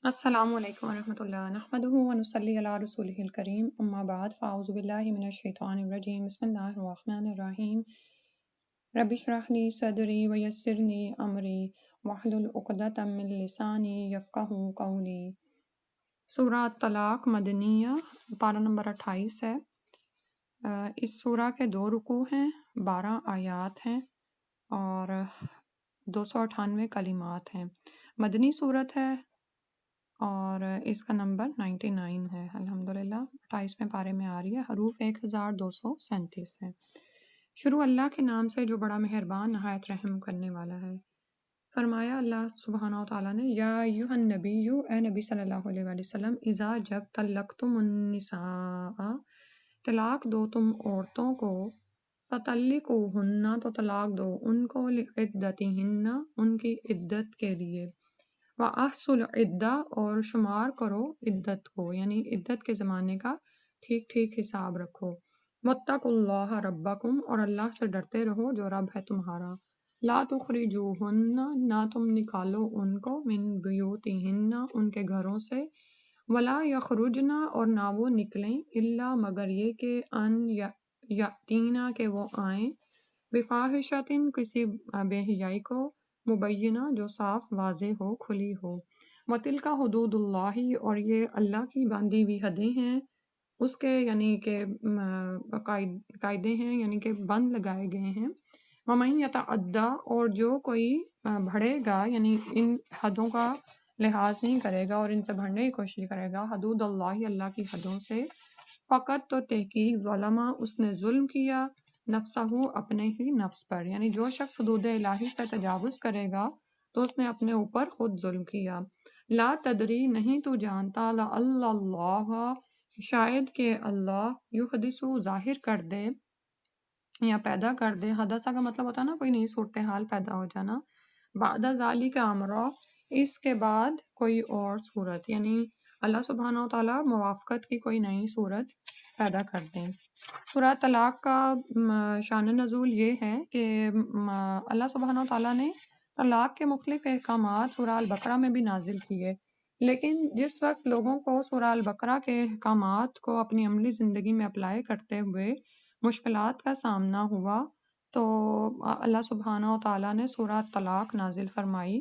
السلام علیکم ورحمۃ اللہ نحمدہ ونصلی علی رسولہ الکریم اما بعد فاعوذ باللہ من الشیطان الرجیم بسم اللہ الرحمن الرحیم رب اشرح لی صدری ویسر لی امری واحلل عقدۃ من لسانی یفقہوا قولی۔ سورہ طلاق مدنیہ، پارہ نمبر 28 ہے۔ اس سورہ کے 2 رکوع ہیں، 12 آیات ہیں اور 298 کلمات ہیں۔ مدنی صورت ہے اور اس کا نمبر 99 ہے۔ الحمدللہ 28ویں پارے میں آ رہی ہے۔ حروف 1237 ہے۔ شروع اللہ کے نام سے جو بڑا مہربان نہایت رحم کرنے والا ہے۔ فرمایا اللہ سبحانہ وتعالیٰ نے، یا ایھا النبی، اے نبی صلی اللہ علیہ وآلہ وسلم، اذا جب طلقتم النساء، طلاق دو تم عورتوں کو، فطلقوہن تو طلاق دو ان کو، لعدتہن ان کی عدت کے لیے، وَأَحْصُوا الْعِدَّةَ اور شمار کرو عدت کو، یعنی عدت کے زمانے کا ٹھیک ٹھیک حساب رکھو۔ وَاتَّقُوا اللَّهَ رَبَّكُمْ اور اللہ سے ڈرتے رہو جو رب ہے تمہارا۔ لا تخرجوہن نہ تم نکالو ان کو، من بیوتہن ان کے گھروں سے، ولا یخرجن اور نہ وہ نکلیں، الا مگر یہ کہ ان یاتینا کہ وہ آئیں، بفاحشۃ کسی بے حیائی کو، مبینہ جو صاف واضح ہو، کھلی ہو۔ وَتِلْکَ حدود اللہ اور یہ اللہ کی باندھی ہوئی حدیں ہیں، اس کے یعنی کہ قاعدے ہیں، یعنی کہ بند لگائے گئے ہیں۔ وَمَن يَتَعَدَّ اور جو کوئی بڑھے گا، یعنی ان حدوں کا لحاظ نہیں کرے گا اور ان سے بڑھنے کی کوشش کرے گا، حدود اللہ اللہ کی حدوں سے، فقط تو تحقیق ظلمہ اس نے ظلم کیا، نفسہ اپنے ہی نفس پر، یعنی جو شخص حدود الہی سے تجاوز کرے گا تو اس نے اپنے اوپر خود ظلم کیا۔ لا تدری نہیں تو جانتا، لعل اللہ شاید کہ اللہ، یحدث ظاہر کر دے یا پیدا کر دے، حدثہ کا مطلب ہوتا ہے نا کوئی نئی صورتحال پیدا ہو جانا، بعد ذالک امرا اس کے بعد کوئی اور صورت، یعنی اللہ سبحانہ وتعالیٰ موافقت کی کوئی نئی صورت پیدا کر دیں۔ سورہ طلاق کا شان نزول یہ ہے کہ اللہ سبحانہ وتعالیٰ نے طلاق کے مختلف احکامات سورہ البقرہ میں بھی نازل کیے، لیکن جس وقت لوگوں کو سورہ البقرہ کے احکامات کو اپنی عملی زندگی میں اپلائی کرتے ہوئے مشکلات کا سامنا ہوا تو اللہ سبحانہ وتعالیٰ نے سورہ طلاق نازل فرمائی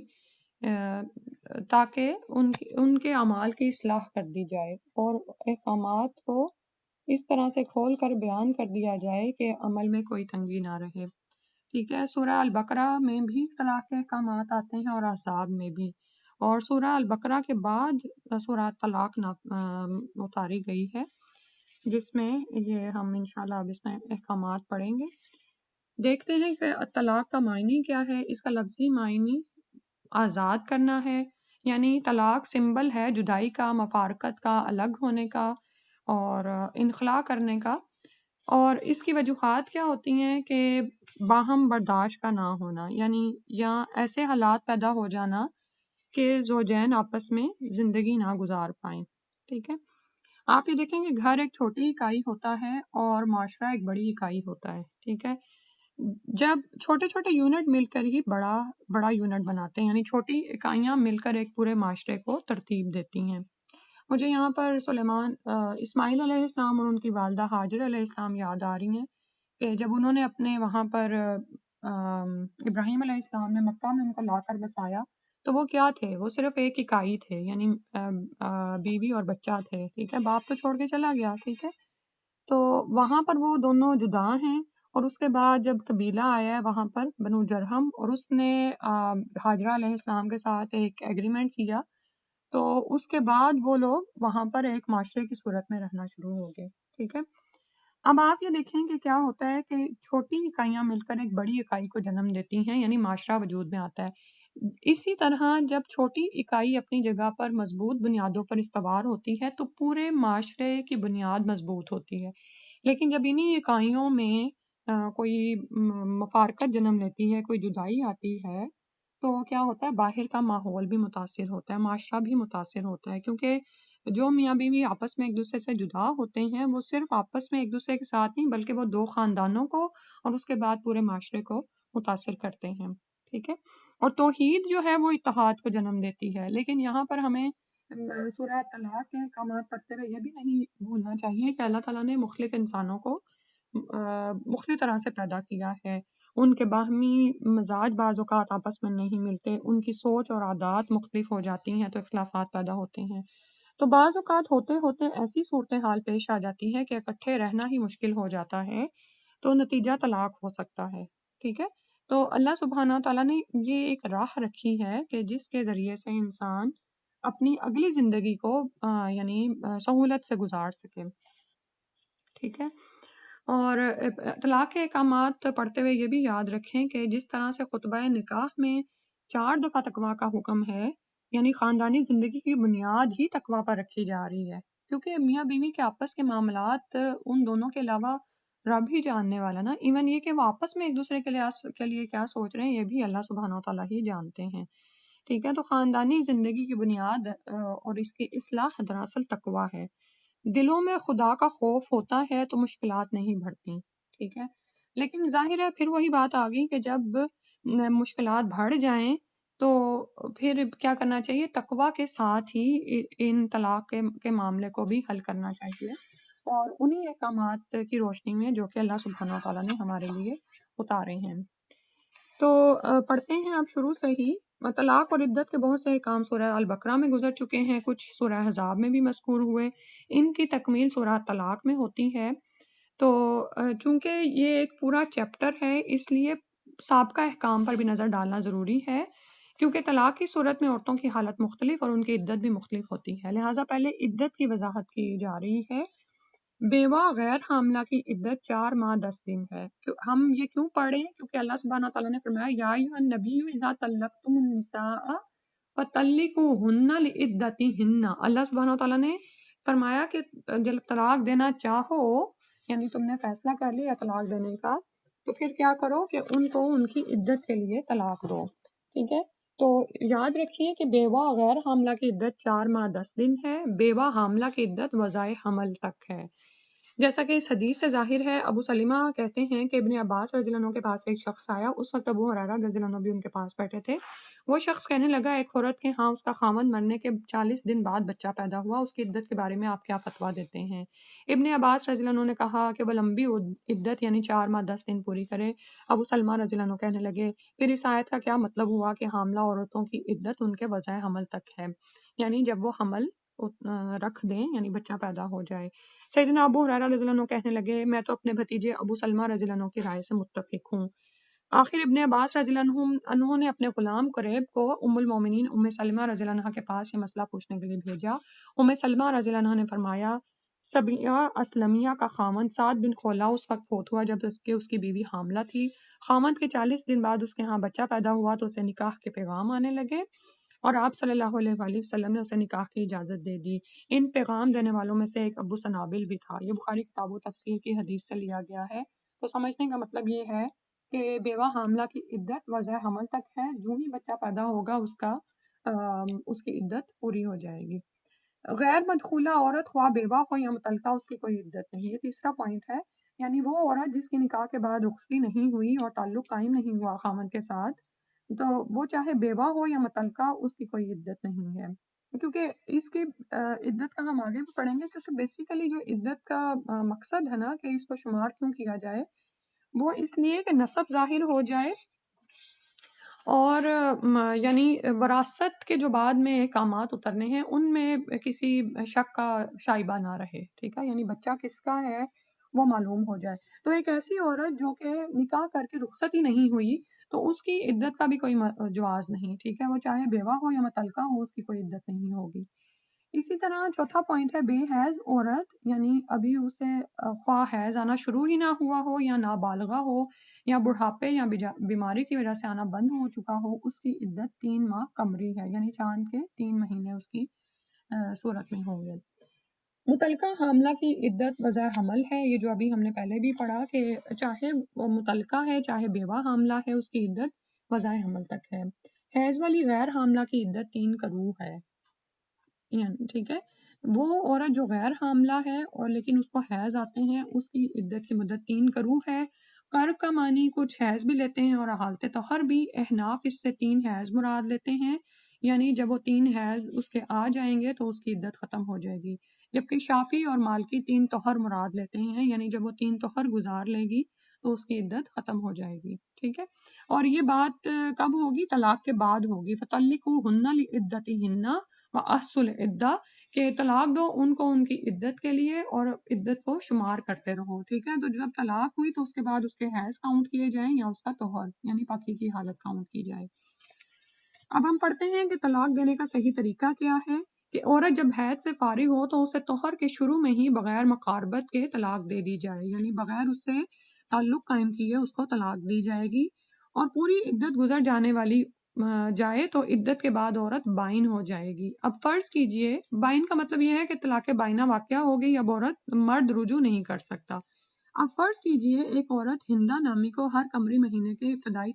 تاکہ ان کے اعمال کی اصلاح کر دی جائے اور احکامات کو اس طرح سے کھول کر بیان کر دیا جائے کہ عمل میں کوئی تنگی نہ رہے۔ ٹھیک ہے، سورہ البقرہ میں بھی طلاق کے احکامات آتے ہیں اور احزاب میں بھی، اور سورہ البقرہ کے بعد سورہ طلاق اتاری گئی ہے، جس میں یہ ہم انشاءاللہ اب اس میں احکامات پڑھیں گے۔ دیکھتے ہیں کہ طلاق کا معنی کیا ہے۔ اس کا لفظی معنی آزاد کرنا ہے، یعنی طلاق سمبل ہے جدائی کا، مفارقت کا، الگ ہونے کا اور انخلاء کرنے کا، اور اس کی وجوہات کیا ہوتی ہیں کہ باہم برداشت کا نہ ہونا، یعنی یا ایسے حالات پیدا ہو جانا کہ زوجین آپس میں زندگی نہ گزار پائیں۔ ٹھیک ہے، آپ یہ دیکھیں کہ گھر ایک چھوٹی اکائی ہوتا ہے اور معاشرہ ایک بڑی اکائی ہوتا ہے۔ ٹھیک ہے، جب چھوٹے چھوٹے یونٹ مل کر ہی بڑا یونٹ بناتے ہیں، یعنی چھوٹی اکائیاں مل کر ایک پورے معاشرے کو ترتیب دیتی ہیں۔ مجھے یہاں پر اسماعیل علیہ السلام اور ان کی والدہ ہاجر علیہ السلام یاد آ رہی ہیں کہ جب انہوں نے اپنے وہاں پر ابراہیم علیہ السلام نے مکہ میں ان کو لا کر بسایا تو وہ کیا تھے؟ وہ صرف ایک اکائی تھے، یعنی بیوی اور بچہ تھے۔ ٹھیک ہے، باپ تو چھوڑ کے چلا گیا، ٹھیک ہے، تو وہاں پر وہ دونوں جدا ہیں، اور اس کے بعد جب قبیلہ آیا ہے وہاں پر بنو جرہم، اور اس نے ہاجرہ علیہ السلام کے ساتھ ایک ایگریمنٹ کیا، تو اس کے بعد وہ لوگ وہاں پر ایک معاشرے کی صورت میں رہنا شروع ہو گئے۔ ٹھیک ہے، اب آپ یہ دیکھیں کہ کیا ہوتا ہے کہ چھوٹی اکائیاں مل کر ایک بڑی اکائی کو جنم دیتی ہیں، یعنی معاشرہ وجود میں آتا ہے۔ اسی طرح جب چھوٹی اکائی اپنی جگہ پر مضبوط بنیادوں پر استوار ہوتی ہے تو پورے معاشرے کی بنیاد مضبوط ہوتی ہے، لیکن جب انہی اکائیوں میں کوئی مفارقت جنم لیتی ہے، کوئی جدائی آتی ہے، تو کیا ہوتا ہے، باہر کا ماحول بھی متاثر ہوتا ہے، معاشرہ بھی متاثر ہوتا ہے، کیونکہ جو میاں بیوی آپس میں ایک دوسرے سے جدا ہوتے ہیں وہ صرف آپس میں ایک دوسرے کے ساتھ نہیں بلکہ وہ 2 خاندانوں کو اور اس کے بعد پورے معاشرے کو متاثر کرتے ہیں۔ ٹھیک ہے، اور توحید جو ہے وہ اتحاد کو جنم دیتی ہے۔ لیکن یہاں پر ہمیں سورہ طلاق کے احکامات پڑھتے ہوئے یہ بھی نہیں بھولنا چاہیے کہ اللہ تعالیٰ نے مختلف انسانوں کو مختلف طرح سے پیدا کیا ہے۔ ان کے باہمی مزاج بعض اوقات آپس میں نہیں ملتے، ان کی سوچ اور عادات مختلف ہو جاتی ہیں تو اختلافات پیدا ہوتے ہیں۔ تو بعض اوقات ہوتے ہوتے ایسی صورتحال پیش آ جاتی ہے کہ اکٹھے رہنا ہی مشکل ہو جاتا ہے، تو نتیجہ طلاق ہو سکتا ہے۔ ٹھیک ہے؟ تو اللہ سبحانہ تعالیٰ نے یہ ایک راہ رکھی ہے کہ جس کے ذریعے سے انسان اپنی اگلی زندگی کو سہولت سے گزار سکے۔ ٹھیک ہے؟ اور طلاق کے احکامات پڑھتے ہوئے یہ بھی یاد رکھیں کہ جس طرح سے خطبہ نکاح میں 4 دفعہ تقویٰ کا حکم ہے، یعنی خاندانی زندگی کی بنیاد ہی تقویٰ پر رکھی جا رہی ہے، کیونکہ میاں بیوی کے آپس کے معاملات ان دونوں کے علاوہ رب ہی جاننے والا نا، ایون یہ کہ وہ آپس میں ایک دوسرے کے لیے کیا سوچ رہے ہیں یہ بھی اللہ سبحانہ وتعالیٰ ہی جانتے ہیں۔ ٹھیک ہے؟ تو خاندانی زندگی کی بنیاد اور اس کی اصلاح دراصل تقویٰ ہے۔ دلوں میں خدا کا خوف ہوتا ہے تو مشکلات نہیں بڑھتی۔ ٹھیک ہے؟ لیکن ظاہر ہے پھر وہی بات آ گئی کہ جب مشکلات بڑھ جائیں تو پھر کیا کرنا چاہیے؟ تقویٰ کے ساتھ ہی ان طلاق کے معاملے کو بھی حل کرنا چاہیے، اور انہی احکامات کی روشنی میں جو کہ اللہ سبحانہ تعالیٰ نے ہمارے لیے اتارے ہیں۔ تو پڑھتے ہیں اب شروع سے ہی۔ طلاق اور عدت کے بہت سے احکام سورہ البقرہ میں گزر چکے ہیں، کچھ سورہ احزاب میں بھی مذکور ہوئے، ان کی تکمیل سورہ طلاق میں ہوتی ہے۔ تو چونکہ یہ ایک پورا چیپٹر ہے اس لیے سابقہ احکام پر بھی نظر ڈالنا ضروری ہے، کیونکہ طلاق کی صورت میں عورتوں کی حالت مختلف اور ان کی عدت بھی مختلف ہوتی ہے، لہٰذا پہلے عدت کی وضاحت کی جا رہی ہے۔ بیوہ غیر حاملہ کی عدت 4 ماہ 10 دن ہے۔ ہم یہ کیوں پڑھ رہے ہیں؟ کیونکہ اللہ سبحانہ تعالیٰ نے فرمایا یا ایھا النبی اذا طلقتم النساء فطلقوہن لعدتہن۔ اللہ سبحانہ تعالیٰ نے فرمایا کہ جب طلاق دینا چاہو، یعنی تم نے فیصلہ کر لیا طلاق دینے کا، تو پھر کیا کرو کہ ان کو ان کی عدت کے لیے طلاق دو۔ ٹھیک ہے؟ تو یاد رکھیے کہ بیوہ غیر حاملہ کی عدت 4 ماہ 10 دن ہے، بیوہ حاملہ کی عدت وضع حمل تک ہے۔ جیسا کہ اس حدیث سے ظاہر ہے، ابو سلمہ کہتے ہیں کہ ابن عباس رضی اللہ عنہ کے پاس ایک شخص آیا، اس وقت ابو ہریرہ رضی اللہ عنہ بھی ان کے پاس بیٹھے تھے۔ وہ شخص کہنے لگا ایک عورت کے ہاں اس کا خاوند مرنے کے 40 دن بعد بچہ پیدا ہوا، اس کی عدت کے بارے میں آپ کیا فتویٰ دیتے ہیں؟ ابن عباس رضی اللہ عنہ نے کہا کہ وہ لمبی عدت یعنی 4 ماہ 10 دن پوری کرے۔ ابو سلمہ رضی اللہ عنہ کہنے لگے پھر اس آیت کا کیا مطلب ہوا کہ حاملہ عورتوں کی عدت ان کے وضع حمل تک ہے، یعنی جب وہ حمل رکھ دیں یعنی بچہ پیدا ہو جائے۔ سیدنا ابو ہریرہ رضی اللہ عنہ کہنے لگے میں تو اپنے بھتیجے ابو سلمہ رضی اللہ عنہ کی رائے سے متفق ہوں۔ آخر ابن عباس رضی اللہ عنہ نے اپنے غلام قریب کو ام المومنین ام سلمہ رضی اللہ عنہ کے پاس یہ مسئلہ پوچھنے کے لیے بھیجا۔ ام سلمہ رضی اللہ عنہ نے فرمایا سبیہ اسلمیہ کا خاوند 7 دن کھولا اس وقت فوت ہوا جب اس کی بیوی حاملہ تھی۔ خاوند کے 40 دن بعد اس کے ہاں بچہ پیدا ہوا تو اسے نکاح کے پیغام آنے لگے اور آپ صلی اللہ علیہ وآلہ وسلم نے اسے نکاح کی اجازت دے دی۔ ان پیغام دینے والوں میں سے ایک ابو سنابل بھی تھا۔ یہ بخاری کتاب و تفسیر کی حدیث سے لیا گیا ہے۔ تو سمجھنے کا مطلب یہ ہے کہ بیوہ حاملہ کی عدت وضع حمل تک ہے، جو ہی بچہ پیدا ہوگا اس کی عدت پوری ہو جائے گی۔ غیر مدخولہ عورت خواہ بیوہ ہو یا مطلقہ اس کی کوئی عدت نہیں۔ یہ تیسرا پوائنٹ ہے، یعنی وہ عورت جس کی نکاح کے بعد رخصتی نہیں ہوئی اور تعلق قائم نہیں ہوا خاوند کے ساتھ، تو وہ چاہے بیوہ ہو یا مطلقہ اس کی کوئی عدت نہیں ہے، کیونکہ اس کی عدت کا ہم آگے بھی پڑھیں گے، کیونکہ بیسیکلی جو عدت کا مقصد ہے نا کہ اس کو شمار کیوں کیا جائے، وہ اس لیے کہ نسب ظاہر ہو جائے اور یعنی وراثت کے جو بعد میں احکامات اترنے ہیں ان میں کسی شک کا شائبہ نہ رہے۔ ٹھیک ہے؟ یعنی بچہ کس کا ہے وہ معلوم ہو جائے۔ تو ایک ایسی عورت جو کہ نکاح کر کے رخصت ہی نہیں ہوئی تو اس کی عدت کا بھی کوئی جواز نہیں۔ ٹھیک ہے؟ وہ چاہے بیوہ ہو یا مطلقہ ہو اس کی کوئی عدت نہیں ہوگی۔ اسی طرح چوتھا پوائنٹ ہے بے حیض عورت، یعنی ابھی اسے خواہ حیض آنا شروع ہی نہ ہوا ہو یا نابالغہ ہو یا بڑھاپے یا بیماری کی وجہ سے آنا بند ہو چکا ہو، اس کی عدت 3 ماہ قمری ہے، یعنی چاند کے 3 مہینے اس کی صورت میں ہوں گے۔ مطلقہ حاملہ کی عدت وضع حمل ہے، یہ جو ابھی ہم نے پہلے بھی پڑھا کہ چاہے وہ مطلقہ ہے چاہے بیوہ حاملہ ہے اس کی عدت وضع حمل تک ہے۔ حیض والی غیر حاملہ کی عدت 3 قروء ہے، یعنی ٹھیک ہے، وہ عورت جو غیر حاملہ ہے اور لیکن اس کو حیض آتے ہیں اس کی عدت کی مدت 3 قروء ہے، کر کا معنی کچھ حیض بھی لیتے ہیں اور حالت طہر بھی۔ احناف اس سے 3 حیض مراد لیتے ہیں، یعنی جب وہ 3 حیض اس کے آ جائیں گے تو اس کی عدت ختم ہو جائے گی، جبکہ شافعی اور مالکی 3 طہر مراد لیتے ہیں، یعنی جب وہ 3 طہر گزار لے گی تو اس کی عدت ختم ہو جائے گی، ٹھیک ہے۔ اور یہ بات کب ہوگی؟ طلاق کے بعد ہوگی۔ فَطَلِّقُوهُنَّ لِعِدَّتِهِنَّ وَأَحْصُوا الْعِدَّةَ، کہ طلاق دو ان کو ان کی عدت کے لیے اور عدت کو شمار کرتے رہو، ٹھیک ہے۔ تو جب طلاق ہوئی تو اس کے بعد اس کے حیض کاؤنٹ کیے جائیں یا اس کا طہر یعنی پاکی کی حالت کاؤنٹ کی جائے۔ اب ہم پڑھتے ہیں کہ طلاق دینے کا صحیح طریقہ کیا ہے، کہ عورت جب حیض سے فارغ ہو تو اسے طہر کے شروع میں ہی بغیر مقاربت کے طلاق دے دی جائے، یعنی بغیر اس سے تعلق قائم کیے اس کو طلاق دی جائے گی، اور پوری عدت گزر جانے والی جائے تو عدت کے بعد عورت بائن ہو جائے گی۔ اب فرض کیجئے، بائن کا مطلب یہ ہے کہ طلاق بائنہ واقعہ ہو گئی، اب عورت مرد رجوع نہیں کر سکتا۔ اب فرض کیجئے ایک عورت ہندہ نامی کو ہر قمری مہینے کے ابتدائی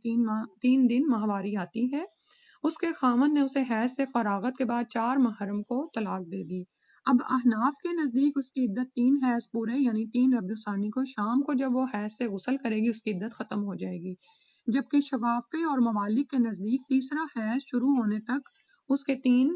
3 دن ماہواری آتی ہے، اس کے خامن نے اسے حیض سے فراغت کے بعد 4 محرم کو طلاق دے دی۔ اب احناف کے نزدیک اس کی عدت 3 حیض پورے یعنی 3 ربیع الثانی کو شام کو جب وہ حیض سے غسل کرے گی اس کی عدت ختم ہو جائے گی، جبکہ شوافی اور ممالک کے نزدیک تیسرا حیض شروع ہونے تک اس کے 3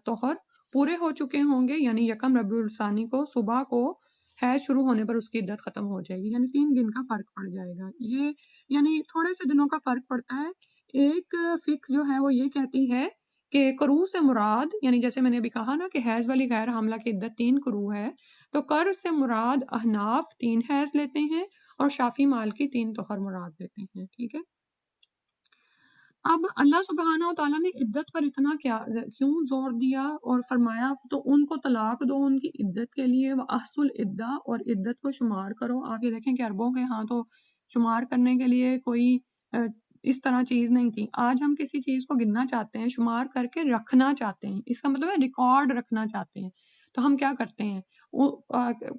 طہر پورے ہو چکے ہوں گے، یعنی یکم ربیع الثانی کو صبح کو حیض شروع ہونے پر اس کی عدت ختم ہو جائے گی، یعنی 3 دن کا فرق پڑ جائے گا۔ یہ یعنی تھوڑے سے دنوں کا فرق پڑتا ہے۔ ایک فقہ جو ہے وہ یہ کہتی ہے کہ قروء سے مراد، یعنی جیسے میں نے ابھی کہا نا کہ حیض والی غیر حاملہ کی عدت 3 قروء ہے، تو قر سے مراد احناف 3 حیض لیتے ہیں اور شافی مالکی 3 طہر مراد لیتے ہیں، ٹھیک ہے۔ اب اللہ سبحانہ و تعالیٰ نے عدت پر اتنا کیوں زور دیا اور فرمایا تو ان کو طلاق دو ان کی عدت کے لیے، وَأَحْصُوا الْعِدَّةَ، اور عدت کو شمار کرو۔ آپ یہ دیکھیں کہ عربوں کے ہاں تو شمار کرنے کے لیے کوئی اس طرح چیز نہیں تھی۔ آج ہم کسی چیز کو گننا چاہتے ہیں، شمار کر کے رکھنا چاہتے ہیں، اس کا مطلب ہے ریکارڈ رکھنا چاہتے ہیں، تو ہم کیا کرتے ہیں،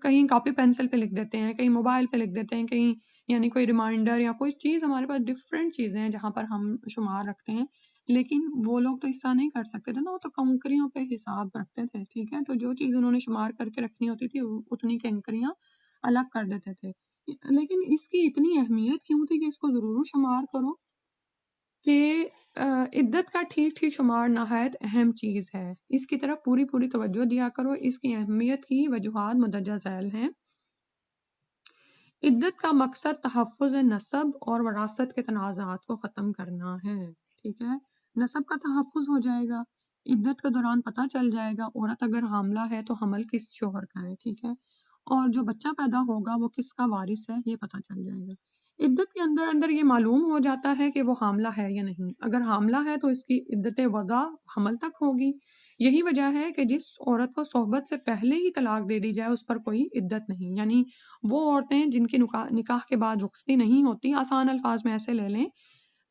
کہیں کاپی پینسل پہ لکھ دیتے ہیں، کہیں موبائل پہ لکھ دیتے ہیں، کہیں یعنی کوئی ریمائنڈر یا کوئی چیز، ہمارے پاس ڈفرینٹ چیزیں ہیں جہاں پر ہم شمار رکھتے ہیں، لیکن وہ لوگ تو اس طرح نہیں کر سکتے تھے نا، وہ تو کنکریوں پہ حساب رکھتے تھے، ٹھیک ہے۔ تو جو چیز انہوں نے شمار کر کے رکھنی ہوتی تھی اتنی کنکریاں الگ کر دیتے تھے، لیکن اس کی اتنی اہمیت کیوں تھی کہ اس کو ضرور شمار کرو، کہ عدت کا ٹھیک ٹھیک شمار نہایت اہم چیز ہے، اس کی طرف پوری توجہ دیا کرو۔ اس کی اہمیت کی وجوہات مندرجہ ذیل ہیں۔ عدت کا مقصد تحفظ نسب اور وراثت کے تنازعات کو ختم کرنا ہے، ٹھیک ہے۔ نسب کا تحفظ ہو جائے گا، عدت کے دوران پتہ چل جائے گا عورت اگر حاملہ ہے تو حمل کس شوہر کا ہے، ٹھیک ہے، اور جو بچہ پیدا ہوگا وہ کس کا وارث ہے یہ پتہ چل جائے گا۔ عدت کے اندر یہ معلوم ہو جاتا ہے کہ وہ حاملہ ہے یا نہیں، اگر حاملہ ہے تو اس کی عدت وضع حمل تک ہوگی۔ یہی وجہ ہے کہ جس عورت کو صحبت سے پہلے ہی طلاق دے دی جائے اس پر کوئی عدت نہیں، یعنی وہ عورتیں جن کی نکاح کے بعد رخصتی نہیں ہوتی، آسان الفاظ میں ایسے لے لیں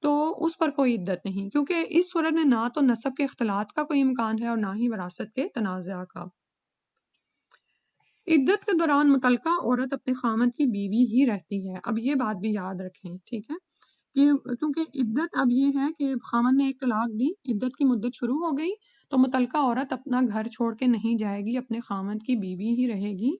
تو اس پر کوئی عدت نہیں، کیونکہ اس صورت میں نہ تو نسب کے اختلاط کا کوئی امکان ہے اور نہ ہی وراثت کے تنازع کا۔ عدت کے دوران متعلقہ عورت اپنے خامند کی بیوی ہی رہتی ہے، اب یہ بات بھی یاد رکھیں، ٹھیک ہے، کیونکہ عدت اب یہ ہے کہ خامند نے ایک طلاق دی، عدت کی مدت شروع ہو گئی تو متعلقہ عورت اپنا گھر چھوڑ کے نہیں جائے گی، اپنے خامند کی بیوی ہی رہے گی۔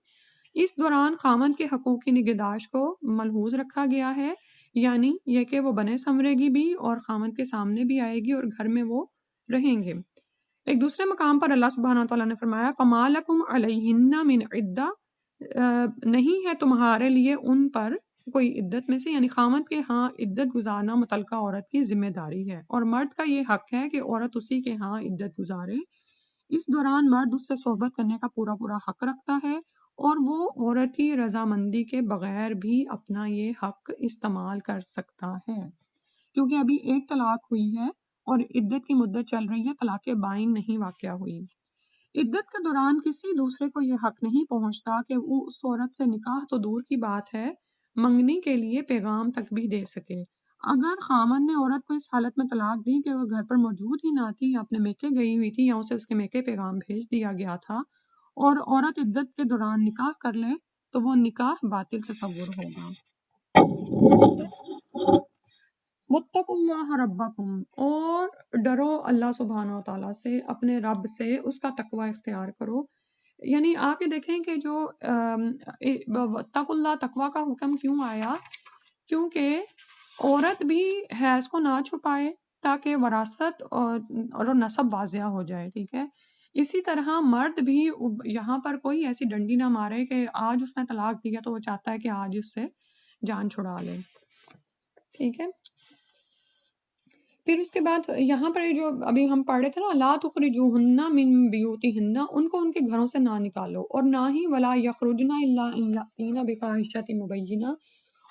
اس دوران خامند کے حقوق کی نگہداشت کو ملحوظ رکھا گیا ہے، یعنی یہ کہ وہ بنے سنورے گی بھی اور خامند کے سامنے بھی آئے گی اور گھر میں وہ رہیں گے۔ ایک دوسرے مقام پر اللہ سبحانہ وتعالیٰ نے فرمایا فَمَا لَكُمْ عَلَيْهِنَّ مِنْ عِدَّةٍ، نہیں ہے تمہارے لیے ان پر کوئی عدت میں سے، یعنی خامند کے ہاں عدت گزارنا متعلقہ عورت کی ذمہ داری ہے، اور مرد کا یہ حق ہے کہ عورت اسی کے ہاں عدت گزارے۔ اس دوران مرد اس سے صحبت کرنے کا پورا حق رکھتا ہے اور وہ عورت کی رضامندی کے بغیر بھی اپنا یہ حق استعمال کر سکتا ہے، کیونکہ ابھی ایک طلاق ہوئی ہے اور عدت کی مدت چل رہی ہے، طلاق بائن نہیں واقع ہوئی۔ عدت کے دوران کسی دوسرے کو یہ حق نہیں پہنچتا کہ وہ اس عورت سے نکاح تو دور کی بات ہے، منگنی کے لیے پیغام تک بھی دے سکے۔ اگر خامن نے عورت کو اس حالت میں طلاق دی کہ وہ گھر پر موجود ہی نہ تھی یا اپنے میکے گئی ہوئی تھی یا اسے اس کے میکے پیغام بھیج دیا گیا تھا اور عورت عدت کے دوران نکاح کر لے تو وہ نکاح باطل تصور ہوگا۔ وَاتَّقُوا اللَّهَ رَبَّكُمْ، اور ڈرو اللہ سبحانہ و تعالیٰ سے، اپنے رب سے اس کا تقوی اختیار کرو، یعنی آپ یہ دیکھیں کہ جو وَاتَّقُوا اللَّهَ تقوی کا حکم کیوں آیا، کیونکہ عورت بھی حیض کو نہ چھپائے تاکہ وراثت اور نسب واضح ہو جائے، ٹھیک ہے؟ اسی طرح مرد بھی یہاں پر کوئی ایسی ڈنڈی نہ مارے کہ آج اس نے طلاق دیا تو وہ چاہتا ہے کہ آج اس سے جان چھڑا لے، ٹھیک ہے؟ پھر اس کے بعد یہاں پر جو ابھی ہم پڑھ رہے تھے نا، لا تخرجوہن من بیوتہن، ان کو ان کے گھروں سے نہ نکالو، اور نہ ہی ولا یخرجن الا ان یاتین بفاحشۃ مبینہ،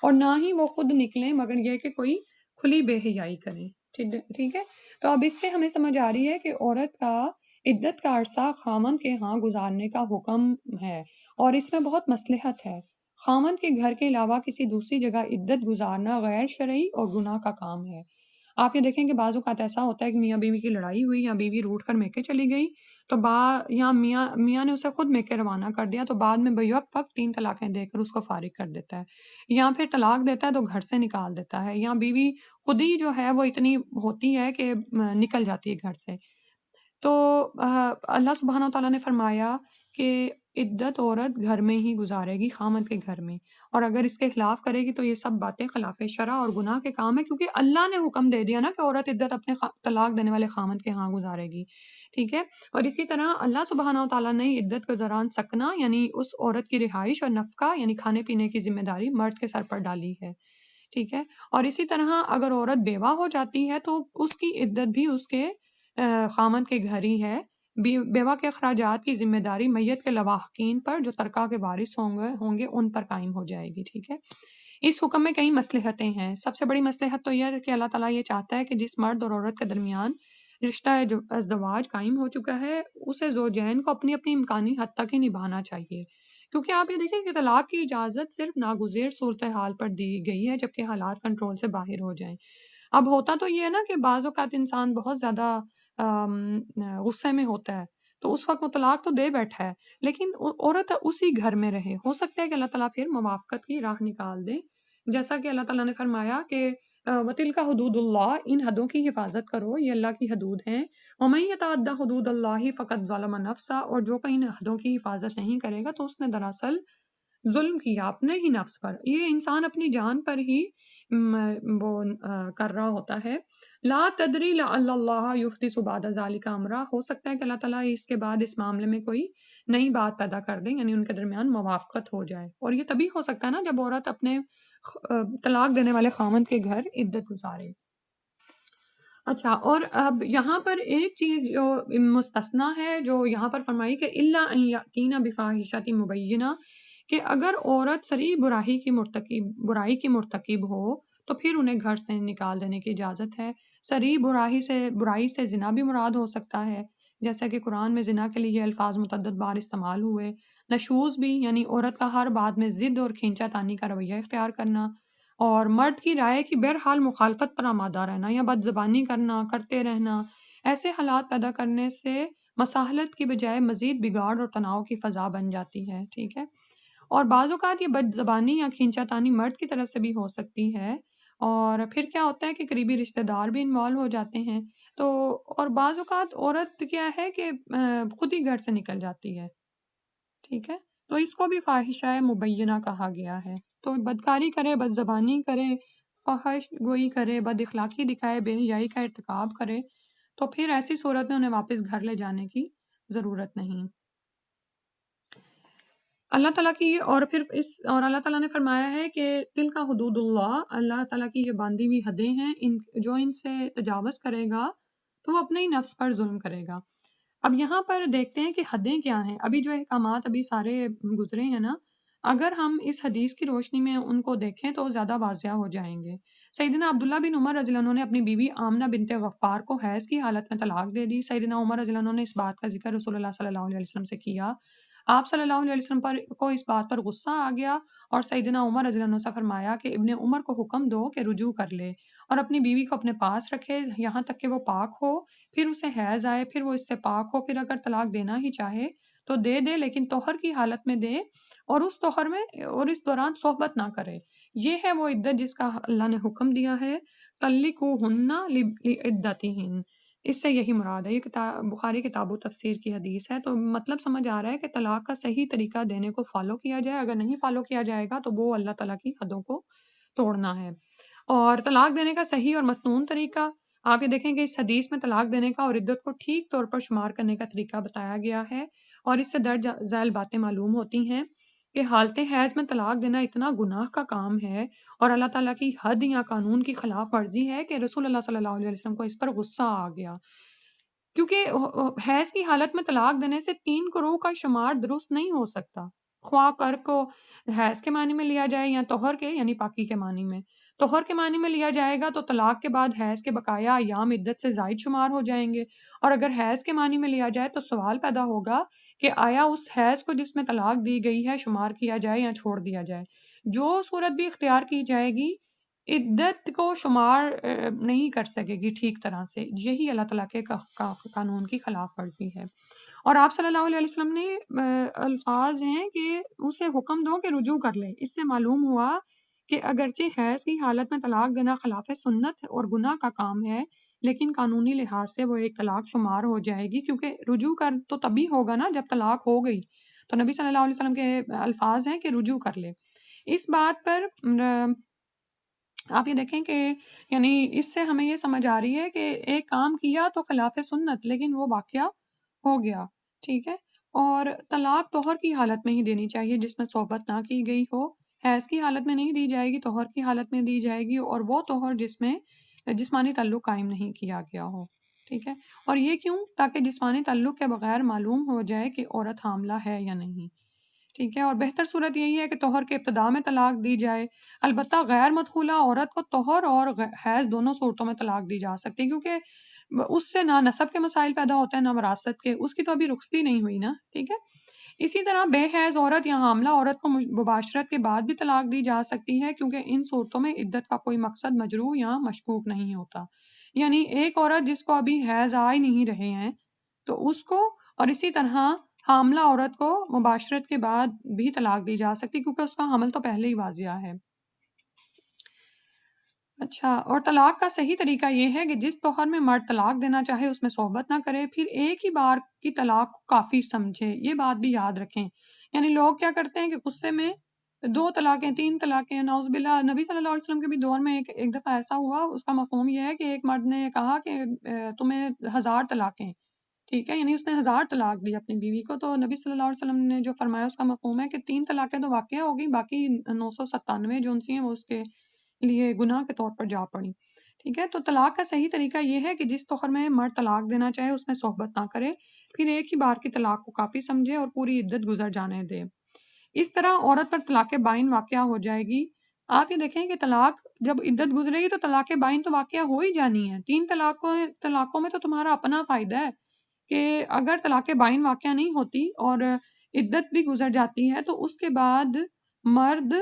اور نہ ہی وہ خود نکلیں مگر یہ کہ کوئی کھلی بے حیائی کریں، ٹھیک ہے؟ تو اب اس سے ہمیں سمجھ آ رہی ہے کہ عورت کا عدت کا عرصہ خامن کے ہاں گزارنے کا حکم ہے، اور اس میں بہت مصلحت ہے۔ خامن کے گھر کے علاوہ کسی دوسری جگہ عدت گزارنا غیر شرعی اور گناہ کا کام ہے۔ آپ یہ دیکھیں کہ بعض اوقات ایسا ہوتا ہے کہ میاں بیوی کی لڑائی ہوئی یا بیوی روٹھ کر میکے چلی گئی، تو یا میاں نے اسے خود میکے روانہ کر دیا، تو بعد میں بیک وقت 3 طلاقیں دے کر اس کو فارغ کر دیتا ہے، یا پھر طلاق دیتا ہے تو گھر سے نکال دیتا ہے، یا بیوی خود ہی جو ہے وہ اتنی ہوتی ہے کہ نکل جاتی ہے گھر سے۔ تو اللہ سبحانہ وتعالیٰ نے فرمایا کہ عدت عورت گھر میں ہی گزارے گی، خامد کے گھر میں، اور اگر اس کے خلاف کرے گی تو یہ سب باتیں خلاف شرع اور گناہ کے کام ہے، کیونکہ اللہ نے حکم دے دیا نا کہ عورت عدت اپنے طلاق دینے والے خامد کے ہاں گزارے گی، ٹھیک ہے؟ اور اسی طرح اللہ سبحانہ وتعالیٰ نے عدت کے دوران سکنا یعنی اس عورت کی رہائش اور نفقہ یعنی کھانے پینے کی ذمہ داری مرد کے سر پر ڈالی ہے، ٹھیک ہے؟ اور اسی طرح اگر عورت بیوہ ہو جاتی ہے تو اس کی عدت بھی اس کے خامد کے گھر ہی ہے۔ بیوہ کے اخراجات کی ذمہ داری میت کے لواحقین پر جو ترکہ کے وارث ہوں گے ان پر قائم ہو جائے گی، ٹھیک ہے؟ اس حکم میں کئی مصلحتیں ہیں۔ سب سے بڑی مصلحت تو یہ ہے کہ اللہ تعالیٰ یہ چاہتا ہے کہ جس مرد اور عورت کے درمیان رشتہ ازدواج قائم ہو چکا ہے اسے زوجین کو اپنی اپنی امکانی حد تک ہی نبھانا چاہیے، کیونکہ آپ یہ دیکھیں کہ طلاق کی اجازت صرف ناگزیر صورتحال پر دی گئی ہے جبکہ حالات کنٹرول سے باہر ہو جائیں۔ اب ہوتا تو یہ ہے نا کہ بعض اوقات انسان بہت زیادہ غصے میں ہوتا ہے، تو اس وقت وہ طلاق تو دے بیٹھا ہے، لیکن عورت اسی گھر میں رہے، ہو سکتا ہے کہ اللہ تعالیٰ پھر موافقت کی راہ نکال دے، جیسا کہ اللہ تعالیٰ نے فرمایا کہ وَتِلْكَ حدود اللہ، ان حدوں کی حفاظت کرو، یہ اللہ کی حدود ہیں، وَمَن يَتَعَدَّ حدود اللہ فقط ظلم نفسا، اور جو کہ ان حدوں کی حفاظت نہیں کرے گا تو اس نے دراصل ظلم کیا اپنے ہی نفس پر۔ یہ انسان اپنی جان پر ہی وہ کر رہا ہوتا ہے۔ لا تدری لعل اللہ یحدث بعد ذلک امرا، ہو سکتا ہے کہ اللہ تعالیٰ اس کے بعد اس معاملے میں کوئی نئی بات پیدا کر دیں، یعنی ان کے درمیان موافقت ہو جائے، اور یہ تبھی ہو سکتا ہے نا جب عورت اپنے طلاق دینے والے خامند کے گھر عدت گزارے۔ اچھا، اور اب یہاں پر ایک چیز جو مستثنا ہے جو یہاں پر فرمائی کہ الا ان یاتین بفاحشۃ مبینہ، کہ اگر عورت صریح برائی کی مرتکب ہو تو پھر انہیں گھر سے نکال دینے کی اجازت ہے۔ صریح برائی سے زنا بھی مراد ہو سکتا ہے، جیسا کہ قرآن میں زنا کے لیے الفاظ متعدد بار استعمال ہوئے۔ نشوز بھی یعنی عورت کا ہر بات میں ضد اور کھینچا تانی کا رویہ اختیار کرنا، اور مرد کی رائے کی بہرحال مخالفت پر آمادہ رہنا یا بد زبانی کرتے رہنا، ایسے حالات پیدا کرنے سے مصالحت کی بجائے مزید بگاڑ اور تناؤ کی فضا بن جاتی ہے، ٹھیک ہے؟ اور بعض اوقات یہ بد زبانی یا کھینچا تانی مرد کی طرف سے بھی ہو سکتی ہے، اور پھر کیا ہوتا ہے کہ قریبی رشتہ دار بھی انوالو ہو جاتے ہیں، تو اور بعض اوقات عورت کیا ہے کہ خود ہی گھر سے نکل جاتی ہے، ٹھیک ہے؟ تو اس کو بھی فاحشہ مبینہ کہا گیا ہے۔ تو بدکاری کرے، بد زبانی کرے، فحش گوئی کرے، بد اخلاقی دکھائے، بے حیائی کا ارتکاب کرے، تو پھر ایسی صورت میں انہیں واپس گھر لے جانے کی ضرورت نہیں۔ اللہ تعالیٰ کی اور اللہ تعالیٰ نے فرمایا ہے کہ دل کا حدود اللہ، اللہ تعالیٰ کی یہ باندھی ہوئی حدیں ہیں، جو ان سے تجاوز کرے گا تو وہ اپنے ہی نفس پر ظلم کرے گا۔ اب یہاں پر دیکھتے ہیں کہ حدیں کیا ہیں۔ ابھی جو احکامات ابھی سارے گزرے ہیں نا، اگر ہم اس حدیث کی روشنی میں ان کو دیکھیں تو زیادہ واضح ہو جائیں گے۔ سیدنا عبداللہ بن عمر رضی اللہ عنہ نے اپنی بیوی آمنہ بنت غفار کو حیض کی حالت میں طلاق دے دی۔ سیدنا عمر رضی اللہ عنہ نے اس بات کا ذکر رسول اللہ صلی اللہ علیہ وسلم سے کیا، آپ صلی اللہ علیہ وسلم کو اس بات پر غصہ آ گیا، اور سیدنا عمر رضی اللہ عنہ سے فرمایا کہ ابن عمر کو حکم دو کہ رجوع کر لے اور اپنی بیوی کو اپنے پاس رکھے یہاں تک کہ وہ پاک ہو، پھر اسے حیض آئے، پھر وہ اس سے پاک ہو، پھر اگر طلاق دینا ہی چاہے تو دے دے، لیکن طہر کی حالت میں دے، اور اس طہر میں اور اس دوران صحبت نہ کرے۔ یہ ہے وہ عدت جس کا اللہ نے حکم دیا ہے، طلقوہن لعدتہن، اس سے یہی مراد ہے۔ یہ بخاری کتاب و تفسیر کی حدیث ہے، تو مطلب سمجھ آ رہا ہے کہ طلاق کا صحیح طریقہ دینے کو فالو کیا جائے، اگر نہیں فالو کیا جائے گا تو وہ اللہ تعالیٰ کی حدوں کو توڑنا ہے۔ اور طلاق دینے کا صحیح اور مسنون طریقہ، آپ یہ دیکھیں کہ اس حدیث میں طلاق دینے کا اور عدت کو ٹھیک طور پر شمار کرنے کا طریقہ بتایا گیا ہے، اور اس سے درج ذیل باتیں معلوم ہوتی ہیں کہ حالت حیض میں طلاق دینا اتنا گناہ کا کام ہے اور اللہ تعالیٰ کی حد یا قانون کی خلاف ورزی ہے کہ رسول اللہ صلی اللہ علیہ وسلم کو اس پر غصہ آ گیا، کیونکہ حیض کی حالت میں طلاق دینے سے 3 گروہ کا شمار درست نہیں ہو سکتا، خواہ کر کو حیض کے معنی میں لیا جائے یا طہر کے یعنی پاکی کے معنی میں۔ طہر کے معنی میں لیا جائے گا تو طلاق کے بعد حیض کے بقایا ایام عدت سے زائد شمار ہو جائیں گے، اور اگر حیض کے معنی میں لیا جائے تو سوال پیدا ہوگا کہ آیا اس حیض کو جس میں طلاق دی گئی ہے شمار کیا جائے یا چھوڑ دیا جائے۔ جو صورت بھی اختیار کی جائے گی، عدت کو شمار نہیں کر سکے گی ٹھیک طرح سے، یہی اللہ تعالیٰ کے قانون کی خلاف ورزی ہے۔ اور آپ صلی اللہ علیہ وسلم نے الفاظ ہیں کہ اسے حکم دو کہ رجوع کر لے۔ اس سے معلوم ہوا کہ اگرچہ حیض کی حالت میں طلاق دینا خلاف سنت اور گناہ کا کام ہے، لیکن قانونی لحاظ سے وہ ایک طلاق شمار ہو جائے گی، کیونکہ رجوع کر تو تبھی ہوگا نا جب طلاق ہو گئی۔ تو نبی صلی اللہ علیہ وسلم کے الفاظ ہیں کہ رجوع کر لے۔ اس بات پر آپ یہ دیکھیں کہ یعنی اس سے ہمیں یہ سمجھ آ رہی ہے کہ ایک کام کیا تو خلاف سنت، لیکن وہ واقعہ ہو گیا، ٹھیک ہے۔ اور طلاق طہر کی حالت میں ہی دینی چاہیے جس میں صحبت نہ کی گئی ہو، حیض کی حالت میں نہیں دی جائے گی، طہر کی حالت میں دی جائے گی، اور وہ طہر جس میں جسمانی تعلق قائم نہیں کیا گیا ہو، ٹھیک ہے۔ اور یہ کیوں؟ تاکہ جسمانی تعلق کے بغیر معلوم ہو جائے کہ عورت حاملہ ہے یا نہیں، ٹھیک ہے۔ اور بہتر صورت یہی ہے کہ طہر کے ابتدا میں طلاق دی جائے، البتہ غیر مدخولہ عورت کو طہر اور حیض دونوں صورتوں میں طلاق دی جا سکتی ہے، کیونکہ اس سے نہ نسب کے مسائل پیدا ہوتے ہیں نہ وراثت کے، اس کی تو ابھی رخصتی نہیں ہوئی نا، ٹھیک ہے۔ اسی طرح بے حیض عورت یا حاملہ عورت کو مباشرت کے بعد بھی طلاق دی جا سکتی ہے، کیونکہ ان صورتوں میں عدت کا کوئی مقصد مجروح یا مشکوک نہیں ہوتا۔ یعنی ایک عورت جس کو ابھی حیض آ ہی نہیں رہے ہیں تو اس کو، اور اسی طرح حاملہ عورت کو مباشرت کے بعد بھی طلاق دی جا سکتی، کیونکہ اس کا حمل تو پہلے ہی واضح ہے۔ اچھا، اور طلاق کا صحیح طریقہ یہ ہے کہ جس طہر میں مرد طلاق دینا چاہے اس میں صحبت نہ کرے، پھر ایک ہی بار کی طلاق کو کافی سمجھے، یہ بات بھی یاد رکھیں۔ یعنی لوگ کیا کرتے ہیں کہ غصے میں 2 طلاقیں 3 طلاقیں، نعوذ باللہ۔ نبی صلی اللہ علیہ وسلم کے بھی دور میں ایک دفعہ ایسا ہوا، اس کا مفہوم یہ ہے کہ ایک مرد نے کہا کہ تمہیں 1000 طلاقیں، ٹھیک ہے، یعنی اس نے 1000 طلاق دی اپنی بیوی کو، تو نبی صلی اللہ علیہ وسلم نے جو فرمایا اس کا مفہوم ہے کہ 3 طلاقیں تو واقعہ ہو گئی، باقی 997 جو ان سی ہیں وہ اس کے لیے گناہ کے طور پر جا پڑی، ٹھیک ہے۔ تو طلاق کا صحیح طریقہ یہ ہے کہ جس طہر میں مرد طلاق دینا چاہے اس میں صحبت نہ کرے، پھر ایک ہی بار کی طلاق کو کافی سمجھے اور پوری عدت گزر جانے دے۔ اس طرح عورت پر طلاق بائن واقعہ ہو جائے گی۔ آپ یہ دیکھیں کہ طلاق جب عدت گزرے گی تو طلاق بائن تو واقعہ ہو ہی جانی ہے۔ 3 طلاقوں میں تو تمہارا اپنا فائدہ ہے کہ اگر طلاق بائن واقعہ نہیں ہوتی اور عدت بھی گزر جاتی ہے تو اس کے بعد مرد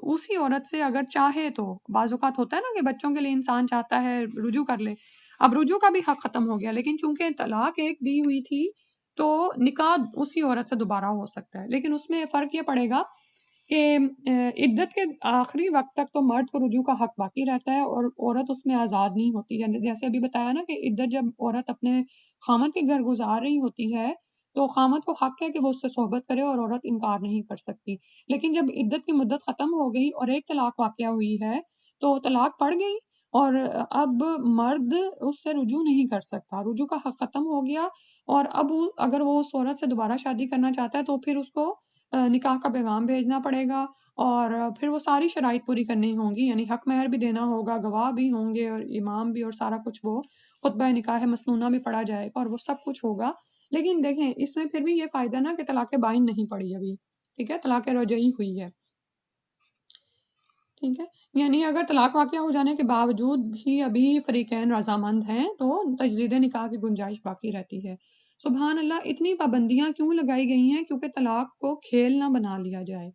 اسی عورت سے اگر چاہے تو، بعض اوقات ہوتا ہے نا کہ بچوں کے لیے انسان چاہتا ہے رجوع کر لے، اب رجوع کا بھی حق ختم ہو گیا، لیکن چونکہ طلاق ایک دی ہوئی تھی تو نکاح اسی عورت سے دوبارہ ہو سکتا ہے، لیکن اس میں فرق یہ پڑے گا کہ عدت کے آخری وقت تک تو مرد کو رجوع کا حق باقی رہتا ہے اور عورت اس میں آزاد نہیں ہوتی، یعنی جیسے ابھی بتایا نا کہ عدت جب عورت اپنے خامد کے گھر گزار رہی ہوتی ہے تو خامد کو حق ہے کہ وہ اس سے صحبت کرے اور عورت انکار نہیں کر سکتی، لیکن جب عدت کی مدت ختم ہو گئی اور ایک طلاق واقعہ ہوئی ہے تو طلاق پڑ گئی اور اب مرد اس سے رجوع نہیں کر سکتا، رجوع کا حق ختم ہو گیا، اور اب اگر وہ اس عورت سے دوبارہ شادی کرنا چاہتا ہے تو پھر اس کو نکاح کا پیغام بھیجنا پڑے گا، اور پھر وہ ساری شرائط پوری کرنی ہوں گی، یعنی حق مہر بھی دینا ہوگا، گواہ بھی ہوں گے اور امام بھی، اور سارا کچھ، وہ خطبہ نکاح مسنونہ بھی پڑھا جائے گا اور وہ سب کچھ ہوگا۔ لیکن دیکھیں اس میں پھر بھی یہ فائدہ نا کہ طلاق بائن نہیں پڑی ابھی، ٹھیک ہے، طلاق رجعی ہوئی ہے، ٹھیک ہے۔ یعنی اگر طلاق واقعہ ہو جانے کے باوجود بھی ابھی فریقین رضامند ہیں تو تجدید نکاح کی گنجائش باقی رہتی ہے۔ سبحان اللہ، اتنی پابندیاں کیوں لگائی گئی ہیں؟ کیونکہ طلاق کو کھیل نہ بنا لیا جائے،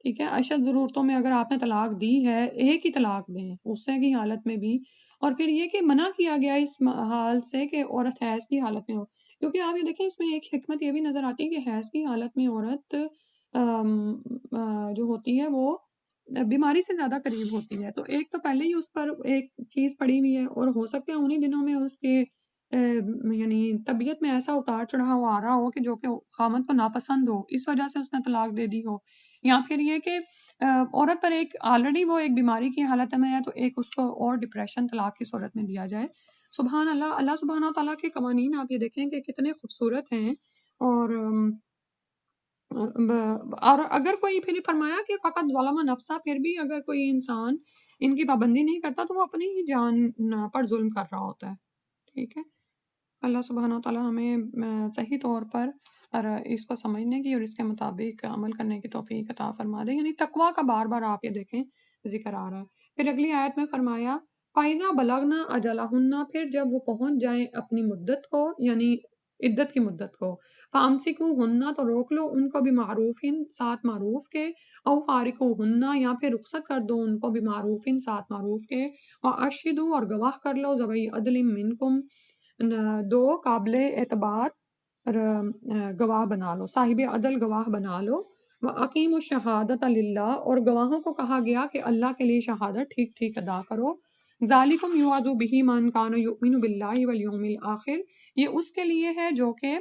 ٹھیک ہے۔ اشد ضرورتوں میں اگر آپ نے طلاق دی ہے، ایک ہی طلاق دیں غصے کی حالت میں بھی، اور پھر یہ کہ منع کیا گیا اس حال سے کہ عورت حیض کی حالت میں ہو، کیونکہ آپ یہ دیکھیں اس میں ایک حکمت یہ بھی نظر آتی ہے کہ حیض کی حالت میں عورت جو ہوتی ہے وہ بیماری سے زیادہ قریب ہوتی ہے، تو ایک تو پہلے ہی اس پر ایک چیز پڑی ہوئی ہے، اور ہو سکتا ہے انہی دنوں میں اس کے یعنی طبیعت میں ایسا اتار چڑھاؤ آ رہا ہو کہ جو کہ خاوند کو ناپسند ہو، اس وجہ سے اس نے طلاق دے دی ہو، یا پھر یہ کہ عورت پر ایک آلریڈی وہ ایک بیماری کی حالت میں ہے تو ایک اس کو اور ڈپریشن طلاق کی صورت میں دیا جائے. سبحان اللہ. اللہ سبحانہ تعالیٰ کے قوانین آپ یہ دیکھیں کہ کتنے خوبصورت ہیں. اور اور اگر کوئی پھر فرمایا کہ فقط ظلم نفسا، پھر بھی اگر کوئی انسان ان کی پابندی نہیں کرتا تو وہ اپنی ہی جان پر ظلم کر رہا ہوتا ہے. ٹھیک ہے. اللہ سبحانہ تعالیٰ ہمیں صحیح طور پر اور اس کو سمجھنے کی اور اس کے مطابق عمل کرنے کی توفیق عطا فرما دے. یعنی تقویٰ کا بار بار آپ یہ دیکھیں ذکر آ رہا ہے. پھر اگلی آیت میں فرمایا فائزہ بلغنا اجلہن، پھر جب وہ پہنچ جائیں اپنی مدت کو، یعنی عدت کی مدت کو، فامسکوہن، تو روک لو ان کو بمعروفن، ساتھ معروف کے، او فارقوہن، یا پھر رخصت کر دو ان کو بمعروفن، ساتھ معروف کے، واشہدوا، اور گواہ کر لو، ذوی عدل منکم، دو قابل اعتبار گواہ بنا لو، صاحب عدل گواہ بنا لو. وَأَقِیمُوا الشَّهَادَةَ لِلَّهِ، اور گواہوں کو کہا گیا کہ اللہ کے لیے شہادت ٹھیک ٹھیک ادا کرو. ذَلِكُمْ يُوعَظُ بِهِ مَنْ كَانَ يُؤْمِنُ بِاللَّهِ وَالْيَوْمِ الْآخِرِ، یہ اس کے لیے ہے جو کہ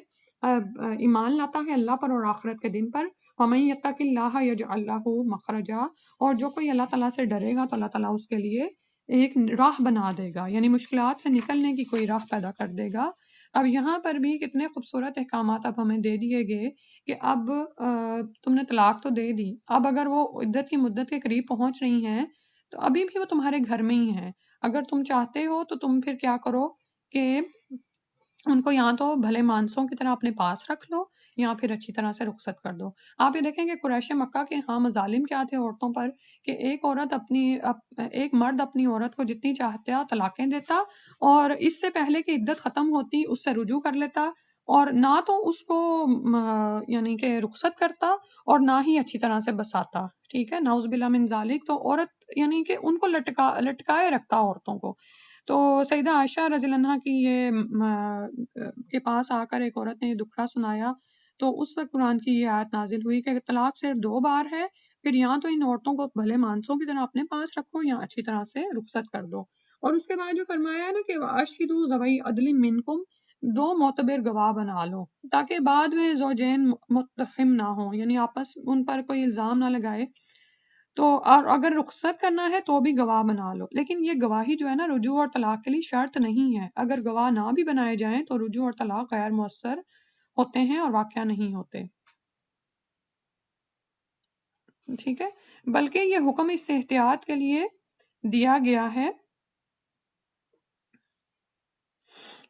ایمان لاتا ہے اللہ پر اور آخرت کے دن پر. وَمَن يَتَّقِ اللَّهَ يَجْعَل لَّهُ مَخْرَجًا، اور جو کوئی اللہ تعالیٰ سے ڈرے گا تو اللہ تعالیٰ اس کے لیے ایک راہ بنا دے گا، یعنی مشکلات سے نکلنے کی کوئی راہ پیدا کر دے گا. اب یہاں پر بھی کتنے خوبصورت احکامات اب ہمیں دے دیے گئے کہ اب تم نے طلاق تو دے دی، اب اگر وہ عدت کی مدت کے قریب پہنچ رہی ہیں تو ابھی بھی وہ تمہارے گھر میں ہی ہیں. اگر تم چاہتے ہو تو تم پھر کیا کرو کہ ان کو یا تو بھلے مانسوں کی طرح اپنے پاس رکھ لو یا پھر اچھی طرح سے رخصت کر دو. آپ یہ دیکھیں کہ قریش مکہ کے ہاں مظالم کیا تھے عورتوں پر، کہ ایک مرد اپنی عورت کو جتنی چاہتا طلاقیں دیتا، اور اس سے پہلے کہ عدت ختم ہوتی اس سے رجوع کر لیتا، اور نہ تو اس کو یعنی کہ رخصت کرتا اور نہ ہی اچھی طرح سے بساتا. ٹھیک ہے. نعوذ باللہ من ذالک. تو عورت یعنی کہ ان کو لٹکائے رکھتا عورتوں کو. تو سیدہ عائشہ رضی اللہ عنہا کی کے پاس آ کر ایک عورت نے یہ دکھڑا سنایا، تو اس وقت قرآن کی یہ آیت نازل ہوئی کہ طلاق صرف 2 بار ہے، پھر یا تو ان عورتوں کو بھلے مانسوں کی طرح اپنے پاس رکھو یا اچھی طرح سے رخصت کر دو. اور اس کے بعد جو فرمایا ہے نا کہ وَأَشْهِدُوا ذَوَيْ عَدْلٍ مِّنْكُمْ، 2 معتبر گواہ بنا لو تاکہ بعد میں زوجین متہم نہ ہوں، یعنی آپس ان پر کوئی الزام نہ لگائے. تو اور اگر رخصت کرنا ہے تو بھی گواہ بنا لو. لیکن یہ گواہی جو ہے نا رجوع اور طلاق کے لیے شرط نہیں ہے. اگر گواہ نہ بھی بنائے جائیں تو رجوع اور طلاق غیر مؤثر ہوتے ہیں اور واقعہ نہیں ہوتے. ٹھیک ہے. بلکہ یہ حکم اس سے احتیاط کے لیے دیا گیا ہے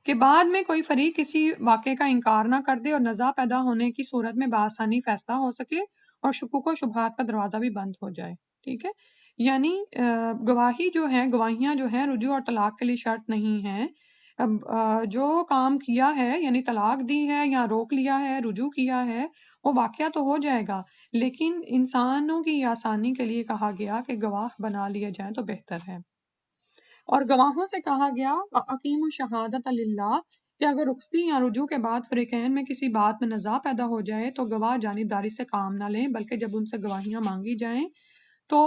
کہ بعد میں کوئی فریق کسی واقعے کا انکار نہ کر دے اور نزاع پیدا ہونے کی صورت میں بآسانی فیصلہ ہو سکے اور شکوک و شبہات کا دروازہ بھی بند ہو جائے. ٹھیک ہے. یعنی گواہی جو ہے، گواہیاں جو ہیں رجوع اور طلاق کے لیے شرط نہیں ہیں. جو کام کیا ہے یعنی طلاق دی ہے یا روک لیا ہے، رجوع کیا ہے، وہ واقعہ تو ہو جائے گا، لیکن انسانوں کی آسانی کے لیے کہا گیا کہ گواہ بنا لیے جائیں تو بہتر ہے. اور گواہوں سے کہا گیا عقیم الشہادت للہ، کہ اگر رخصتی یا رجوع کے بعد فریقین میں کسی بات میں نزاع پیدا ہو جائے تو گواہ جانبداری سے کام نہ لیں، بلکہ جب ان سے گواہیاں مانگی جائیں تو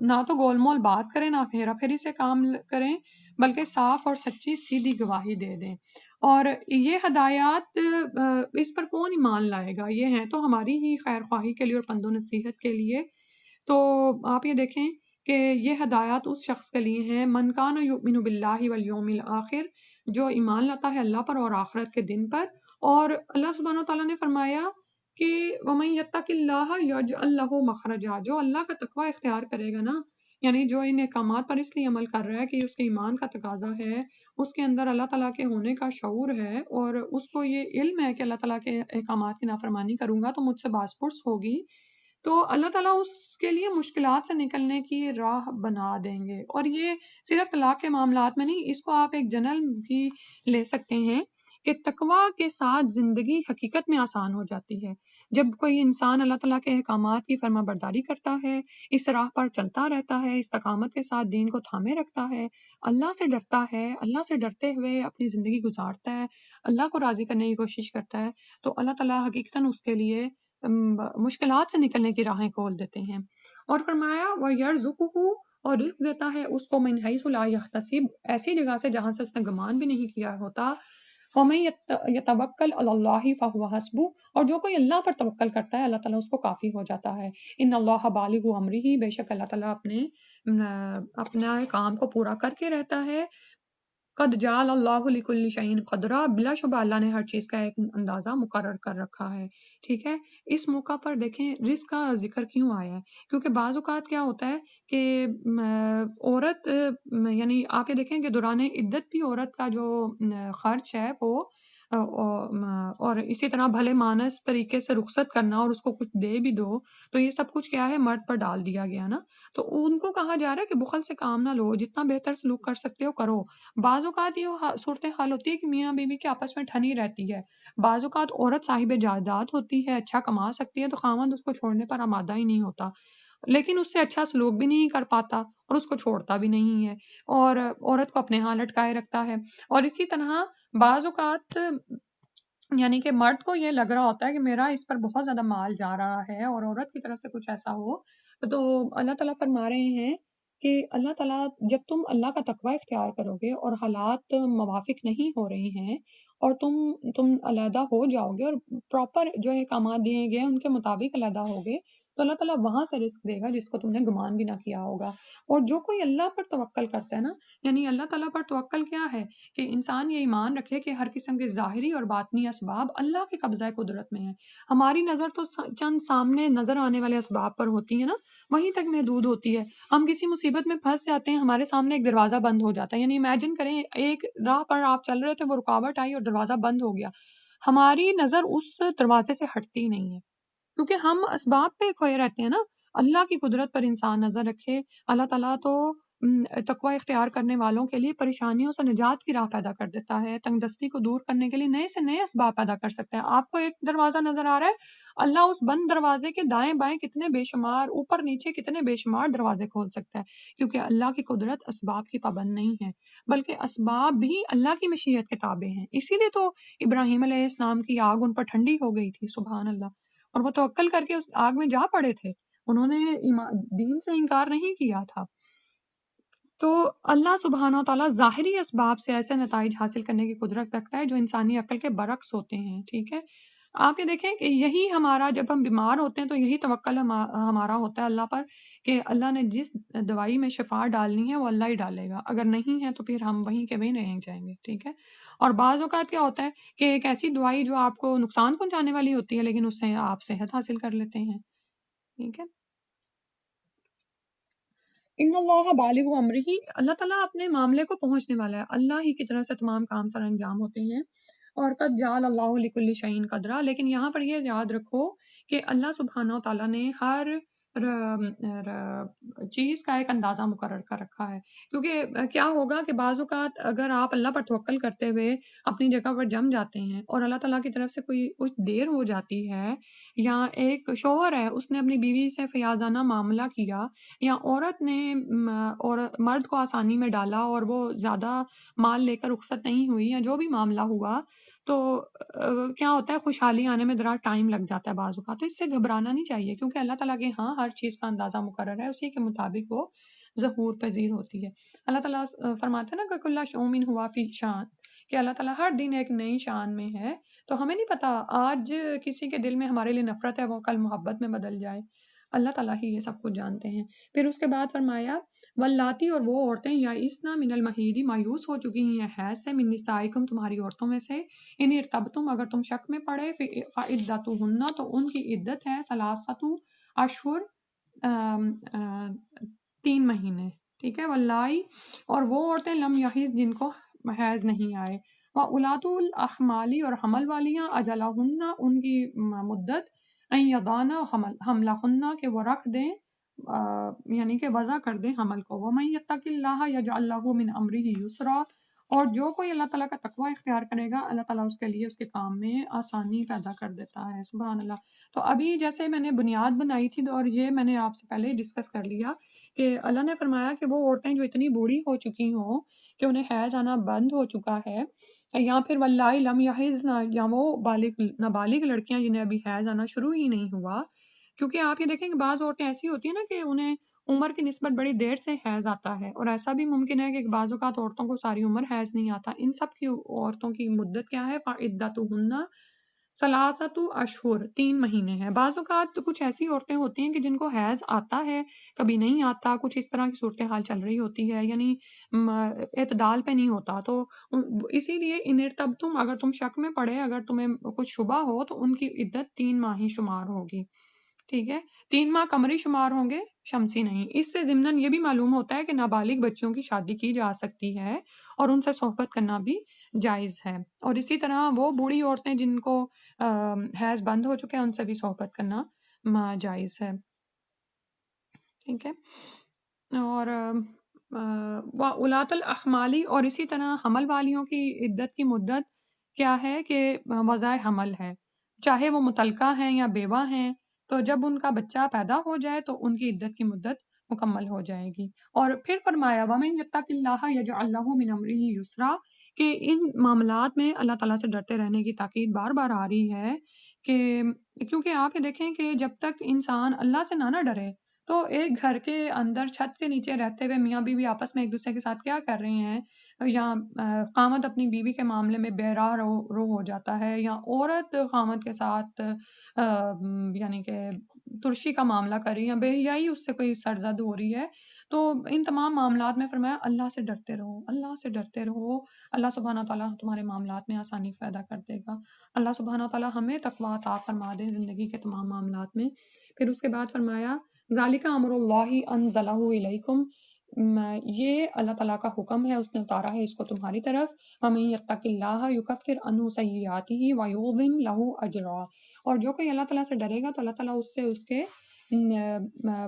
نہ تو گول مول بات کریں، نہ پھیرا پھیری سے کام کریں، بلکہ صاف اور سچی سیدھی گواہی دے دیں. اور یہ ہدایات اس پر کون ایمان لائے گا؟ یہ ہیں تو ہماری ہی خیر خواہی کے لیے اور پند و نصیحت کے لیے. تو آپ یہ دیکھیں کہ یہ ہدایات اس شخص کے لیے ہیں من کان یؤمن باللہ والیوم الآخر، جو ایمان لاتا ہے اللہ پر اور آخرت کے دن پر. اور اللہ سبحانہ تعالیٰ نے فرمایا کہ وَمَن يَتَّقِ اللَّهَ يَجْعَل لَّهُ مَخْرَجًا، جو اللہ کا تقوی اختیار کرے گا نا، یعنی جو ان احکامات پر اس لیے عمل کر رہا ہے کہ اس کے ایمان کا تقاضا ہے، اس کے اندر اللہ تعالیٰ کے ہونے کا شعور ہے، اور اس کو یہ علم ہے کہ اللہ تعالیٰ کے احکامات کی نافرمانی کروں گا تو مجھ سے باز پرس ہوگی، تو اللہ تعالیٰ اس کے لیے مشکلات سے نکلنے کی راہ بنا دیں گے. اور یہ صرف طلاق کے معاملات میں نہیں، اس کو آپ ایک جنرل بھی لے سکتے ہیں کہ تقوی کے ساتھ زندگی حقیقت میں آسان ہو جاتی ہے. جب کوئی انسان اللہ تعالیٰ کے احکامات کی فرما برداری کرتا ہے، اس راہ پر چلتا رہتا ہے، استقامت کے ساتھ دین کو تھامے رکھتا ہے، اللہ سے ڈرتا ہے، اللہ سے ڈرتے ہوئے اپنی زندگی گزارتا ہے، اللہ کو راضی کرنے کی کوشش کرتا ہے، تو اللہ تعالیٰ حقیقتاً اس کے لیے مشکلات سے نکلنے کی راہیں کھول دیتے ہیں. اور فرمایا وَيَرْزُقُهُ، اور رزق دیتا ہے اس کو من حیث لا یحتسب، ایسی جگہ سے جہاں سے اس نے گمان بھی نہیں کیا ہوتا. وَمَن یتوکل علی اللہ فہو حسبہ، اور جو کوئی اللہ پر توکل کرتا ہے اللہ تعالیٰ اس کو کافی ہو جاتا ہے۔ ان اللہ بالغ امرہ، بے شک اللہ تعالیٰ اپنا کام کو پورا کر کے رہتا ہے۔ قد جعل اللہ لکل شیء قدرا، بلا شبہ اللہ نے ہر چیز کا ایک اندازہ مقرر کر رکھا ہے، ٹھیک ہے۔ اس موقع پر دیکھیں رزق کا ذکر کیوں آیا ہے، کیونکہ بعض اوقات کیا ہوتا ہے کہ عورت یعنی آپ یہ دیکھیں کہ دوران عدت بھی عورت کا جو خرچ ہے وہ اور اسی طرح بھلے مانس طریقے سے رخصت کرنا اور اس کو کچھ دے بھی دو، تو یہ سب کچھ کیا ہے مرد پر ڈال دیا گیا نا۔ تو ان کو کہا جا رہا ہے کہ بخل سے کام نہ لو، جتنا بہتر سلوک کر سکتے ہو کرو۔ بعض اوقات یہ صورتحال ہوتی ہے کہ میاں بیوی کے آپس میں ٹھنی رہتی ہے، بعض اوقات عورت صاحب جائیداد ہوتی ہے، اچھا کما سکتی ہے، تو خاوند اس کو چھوڑنے پر آمادہ ہی نہیں ہوتا، لیکن اس سے اچھا سلوک بھی نہیں کر پاتا اور اس کو چھوڑتا بھی نہیں ہے، اور عورت کو اپنے ہاں لٹکائے رکھتا ہے۔ اور اسی طرح بعض اوقات یعنی کہ مرد کو یہ لگ رہا ہوتا ہے کہ میرا اس پر بہت زیادہ مال جا رہا ہے اور عورت کی طرف سے کچھ ایسا ہو، تو اللہ تعالیٰ فرما رہے ہیں کہ اللہ تعالیٰ جب تم اللہ کا تقوی اختیار کرو گے اور حالات موافق نہیں ہو رہے ہیں اور تم علیحدہ ہو جاؤ گے اور پراپر جو احکامات دیے گئے ان کے مطابق علیحدہ ہوگے، تو اللہ تعالیٰ وہاں سے رزق دے گا جس کو تم نے گمان بھی نہ کیا ہوگا۔ اور جو کوئی اللہ پر توکل کرتا ہے نا، یعنی اللہ تعالیٰ پر توکل کیا ہے کہ انسان یہ ایمان رکھے کہ ہر قسم کے ظاہری اور باطنی اسباب اللہ کے قبضہ قدرت میں ہیں۔ ہماری نظر تو چند سامنے نظر آنے والے اسباب پر ہوتی ہے نا، وہیں تک محدود ہوتی ہے۔ ہم کسی مصیبت میں پھنس جاتے ہیں، ہمارے سامنے ایک دروازہ بند ہو جاتا ہے، یعنی امیجن کریں ایک راہ پر آپ چل رہے تھے، وہ رکاوٹ آئی اور دروازہ بند ہو گیا، ہماری نظر اس دروازے سے ہٹتی نہیں ہے کیونکہ ہم اسباب پہ کھوئے رہتے ہیں نا۔ اللہ کی قدرت پر انسان نظر رکھے، اللہ تعالیٰ تو تقوی اختیار کرنے والوں کے لیے پریشانیوں سے نجات کی راہ پیدا کر دیتا ہے، تنگ دستی کو دور کرنے کے لیے نئے سے نئے اسباب پیدا کر سکتا ہے۔ آپ کو ایک دروازہ نظر آ رہا ہے، اللہ اس بند دروازے کے دائیں بائیں کتنے بے شمار، اوپر نیچے کتنے بے شمار دروازے کھول سکتا ہے، کیونکہ اللہ کی قدرت اسباب کی پابند نہیں ہے، بلکہ اسباب بھی اللہ کی مشیت کے تابع ہیں۔ اسی لیے تو ابراہیم علیہ السلام کی آگ ان پر ٹھنڈی ہو گئی تھی، سبحان اللہ، اور وہ توکل کر کے اس آگ میں جا پڑے تھے، انہوں نے دین سے انکار نہیں کیا تھا۔ تو اللہ سبحانہ و تعالیٰ ظاہری اسباب سے ایسے نتائج حاصل کرنے کی قدرت رکھتا ہے جو انسانی عقل کے برعکس ہوتے ہیں، ٹھیک ہے۔ آپ یہ دیکھیں کہ یہی ہمارا جب ہم بیمار ہوتے ہیں تو یہی توکل ہمارا ہوتا ہے اللہ پر کہ اللہ نے جس دوائی میں شفا ڈالنی ہے وہ اللہ ہی ڈالے گا، اگر نہیں ہے تو پھر ہم وہیں کے وہیں رہ جائیں گے، ٹھیک ہے۔ اور بعض اوقات کیا ہوتا ہے کہ ایک ایسی دوائی جو آپ کو نقصان پہنچانے والی ہوتی ہے لیکن اس سے آپ صحت حاصل کر لیتے ہیں، ٹھیک ہے۔ ان اللہ بالغ امرہ، اللہ تعالیٰ اپنے معاملے کو پہنچنے والا ہے، اللہ ہی کی طرف سے تمام کام سر انجام ہوتے ہیں۔ اور قد جعل اللہ لکل شیء قدرا، لیکن یہاں پر یہ یاد رکھو کہ اللہ سبحانہ و تعالیٰ نے ہر چیز کا ایک اندازہ مقرر کر رکھا ہے، کیونکہ کیا ہوگا کہ بعض اوقات اگر آپ اللہ پر توکل کرتے ہوئے اپنی جگہ پر جم جاتے ہیں اور اللہ تعالیٰ کی طرف سے کوئی کچھ دیر ہو جاتی ہے، یا ایک شوہر ہے اس نے اپنی بیوی سے فیاضانہ معاملہ کیا، یا عورت نے اور مرد کو آسانی میں ڈالا اور وہ زیادہ مال لے کر رخصت نہیں ہوئی، یا جو بھی معاملہ ہوا، تو کیا ہوتا ہے خوشحالی آنے میں ذرا ٹائم لگ جاتا ہے بعض اوقات، تو اس سے گھبرانا نہیں چاہیے کیونکہ اللہ تعالیٰ کے ہاں ہر چیز کا اندازہ مقرر ہے، اسی کے مطابق وہ ظہور پذیر ہوتی ہے۔ اللہ تعالیٰ فرماتے ہیں نا کہ کل شعوم ہوا فی شان، کہ اللہ تعالیٰ ہر دن ایک نئی شان میں ہے، تو ہمیں نہیں پتا آج کسی کے دل میں ہمارے لیے نفرت ہے وہ کل محبت میں بدل جائے، اللہ تعالیٰ ہی یہ سب کچھ جانتے ہیں۔ پھر اس کے بعد فرمایا واللاتی، اور وہ عورتیں یا اسنا من المحیدی مایوس ہو چکی ہیں حیض سے، من نسائکم تمہاری عورتوں میں سے، ان ارتبتم اگر تم شک میں پڑے، فعدتہن تو ان کی عدت ہے ثلاثۃ اشہر 3 مہینے، ٹھیک ہے۔ واللائی، اور وہ عورتیں لم یحیض جن کو حیض نہیں آئے، وَأُولَاتُ الْأَحْمَالِ اور حمل والیاں، اجلہن ان کی مدت، ان یضعن حملہن کہ وہ رکھ دیں یعنی کہ وضع کر دیں حمل کو، وَمَن یتق اللہ یجعل لہ من امرہ یسرا، اور جو کوئی اللہ تعالیٰ کا تقوی اختیار کرے گا اللہ تعالیٰ اس کے لیے اس کے کام میں آسانی پیدا کر دیتا ہے، سبحان اللہ۔ تو ابھی جیسے میں نے بنیاد بنائی تھی اور یہ میں نے آپ سے پہلے ہی ڈسکس کر لیا کہ اللہ نے فرمایا کہ وہ عورتیں جو اتنی بوڑھی ہو چکی ہوں کہ انہیں حیض آنا بند ہو چکا ہے، یا پھر واللائی لم یحضن، یا وہ نابالغ لڑکیاں جنہیں ابھی حیض آنا شروع ہی نہیں ہوا، کیونکہ آپ یہ دیکھیں کہ بعض عورتیں ایسی ہوتی ہیں نا کہ عمر کی نسبت بڑی دیر سے حیض آتا ہے، اور ایسا بھی ممکن ہے کہ بعض اوقات عورتوں کو ساری عمر حیض نہیں آتا۔ ان سب کی عورتوں کی مدت کیا ہے؟ فعدتہن ثلاثۃ اشہر، 3 مہینے ہے۔ بعض اوقات تو کچھ ایسی عورتیں ہوتی ہیں کہ جن کو حیض آتا ہے، کبھی نہیں آتا، کچھ اس طرح کی صورتحال چل رہی ہوتی ہے، یعنی اعتدال پہ نہیں ہوتا، تو اسی لیے ان ارتبتم، اگر تم شک میں پڑے، اگر تمہیں کچھ شبہ ہو، تو ان کی عدت 3 ماہ ہی شمار ہوگی، ٹھیک ہے؟ 3 ماہ قمری شمار ہوں گے، شمسی نہیں۔ اس سے ضمناً یہ بھی معلوم ہوتا ہے کہ نابالغ بچوں کی شادی کی جا سکتی ہے اور ان سے صحبت کرنا بھی جائز ہے، اور اسی طرح وہ بوڑھی عورتیں جن کو حیض بند ہو چکے ہیں، ان سے بھی صحبت کرنا جائز ہے، ٹھیک ہے؟ اور اولاد الاحمالی، اور اسی طرح حمل والیوں کی عدت کی مدت کیا ہے کہ وضع حمل ہے، چاہے وہ مطلقہ ہیں یا بیوہ ہیں، تو جب ان کا بچہ پیدا ہو جائے تو ان کی عدت کی مدت مکمل ہو جائے گی۔ اور پھر فرمایا وَمَن يَتَّقِ اللَّهَ يَجْعَلْ لَهُ مِنْ أَمْرِهِ يُسْرًا، کہ ان معاملات میں اللہ تعالیٰ سے ڈرتے رہنے کی تاکید بار بار آ رہی ہے، کہ کیونکہ آپ یہ دیکھیں کہ جب تک انسان اللہ سے نہ ڈرے، تو ایک گھر کے اندر چھت کے نیچے رہتے ہوئے میاں بیوی آپس میں ایک دوسرے کے ساتھ کیا کر رہے ہیں، یا خامد اپنی بیوی کے معاملے میں بے راہ رو ہو جاتا ہے، یا عورت خامد کے ساتھ یعنی کہ ترشی کا معاملہ کر رہی ہے، بے حیائی اس سے کوئی سرزد ہو رہی ہے، تو ان تمام معاملات میں فرمایا اللہ سے ڈرتے رہو، اللہ سے ڈرتے رہو، اللہ سبحانہ تعالیٰ تمہارے معاملات میں آسانی پیدا کر دے گا۔ اللہ سبحانہ تعالیٰ ہمیں تقویٰ عطا فرما دے زندگی کے تمام معاملات میں۔ پھر اس کے بعد فرمایا ذالک امر اللہ انزلہ الیکم، یہ اللہ تعالیٰ کا حکم ہے، اس نے اتارا ہے اس کو تمہاری طرف۔ ومن یتق اللہ یکفر عنہ سیئاتہ ویعظم لہ اجرا، اور جو کوئی اللہ تعالیٰ سے ڈرے گا تو اللہ تعالیٰ اس سے اس کے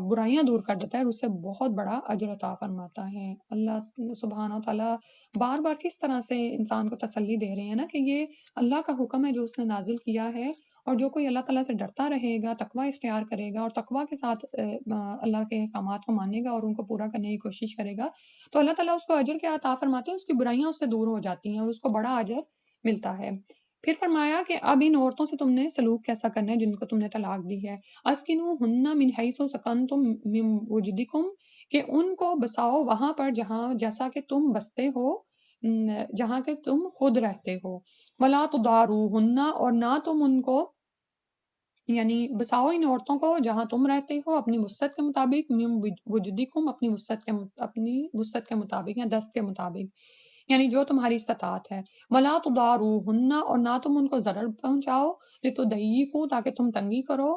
برائیاں دور کر دیتا ہے اور اس سے بہت بڑا اجر عطا فرماتا ہے۔ اللہ سبحانہ تعالیٰ بار بار کس طرح سے انسان کو تسلی دے رہے ہیں نا، کہ یہ اللہ کا حکم ہے جو اس نے نازل کیا ہے، اور جو کوئی اللہ تعالیٰ سے ڈرتا رہے گا، تقوی اختیار کرے گا اور تقوی کے ساتھ اللہ کے احکامات کو مانے گا اور ان کو پورا کرنے کی کوشش کرے گا، تو اللہ تعالیٰ اس کو اجر کیا عطا فرماتے ہیں، اس کی برائیاں اس سے دور ہو جاتی ہیں اور اس کو بڑا اجر ملتا ہے۔ پھر فرمایا کہ اب ان عورتوں سے تم نے سلوک کیسا کرنا ہے جن کو تم نے طلاق دی ہے۔ اسکنوہن من حیث سکنتم من وجدکم، کہ ان کو بساؤ وہاں پر جہاں جیسا کہ تم بستے ہو، جہاں کہ تم خود رہتے ہو۔ ولا تضاروہن، اور نہ تم ان کو یعنی بساؤ ان عورتوں کو جہاں تم رہتے ہو اپنی وسعت کے مطابق، من وجدکم، اپنی وسعت کے مطابق یا دست کے مطابق، یعنی جو تمہاری استطاعت ہے۔ ولا تضاروہن، اور نہ تم ان کو ضرر پہنچاؤ، لتضیقوا، تاکہ تم تنگی کرو،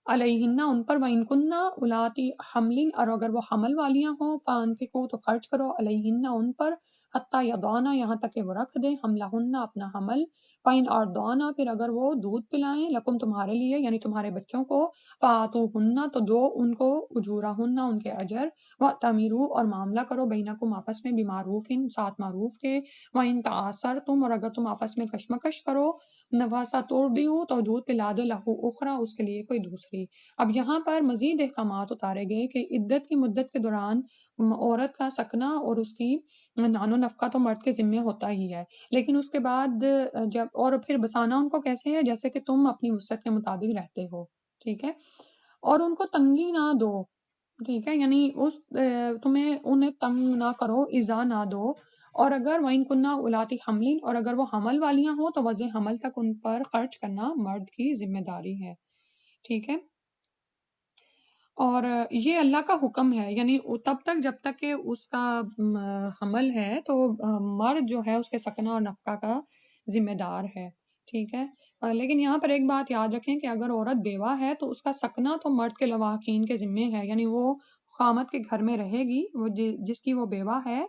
علیہن، ان پر، وَإِن كُنَّ أُولَاتِ حَمْلٍ، اور اگر وہ حمل والیاں ہوں، فَأَنفِقُوا، تو خرچ کرو، علیہن، ان پر، حتیٰ یضعن، یہاں تک کہ وہ رکھ دیں، حملہن، اپنا حمل، فَإِنْ أَرْضَعْنَ، پھر اگر وہ دودھ پلائیں، لکم، تمہارے لیے، یعنی تمہارے بچوں کو، فَآتُوهُنَّ، تو دو ان کو، اجورہن، ان کے اجر، وَأْتَمِرُوا، اور معاملہ کرو، بینکم، آپس میں، بمعروف، ساتھ معروف کے، وَإِنْ تَعَاثَرْتُمْ، اور اگر تم آپس میں کشمکش کرو، وَسَتُرْضِعُ، تو دودھ پلا دے، لہو اخرى، اس کے لیے کوئی دوسری۔ اب یہاں پر مزید احکامات اتارے گئے کہ عدت کی مدت کے دوران عورت کا سکنا اور اس کی نان و نفقہ تو مرد کے ذمے ہوتا ہی ہے، لیکن اس کے بعد جب، اور پھر بسانا ان کو کیسے ہے، جیسے کہ تم اپنی وسعت کے مطابق رہتے ہو، ٹھیک ہے، اور ان کو تنگی نہ دو، ٹھیک ہے، یعنی تمہیں انہیں تنگ نہ کرو، ایذا نہ دو، اور اگر وَإِن كُنَّ أُولَاتِ حَمْلٍ، اور اگر وہ حمل والیاں ہوں تو وضع حمل تک ان پر خرچ کرنا مرد کی ذمہ داری ہے، ٹھیک ہے۔ اور یہ اللہ کا حکم ہے، یعنی تب تک جب تک کہ اس کا حمل ہے تو مرد جو ہے اس کے سکنا اور نفقہ کا ذمہ دار ہے، ٹھیک ہے۔ لیکن یہاں پر ایک بات یاد رکھیں کہ اگر عورت بیوہ ہے تو اس کا سکنا تو مرد کے لواحقین کے ذمے ہے، یعنی وہ خامد کے گھر میں رہے گی، وہ جس کی وہ بیوہ ہے،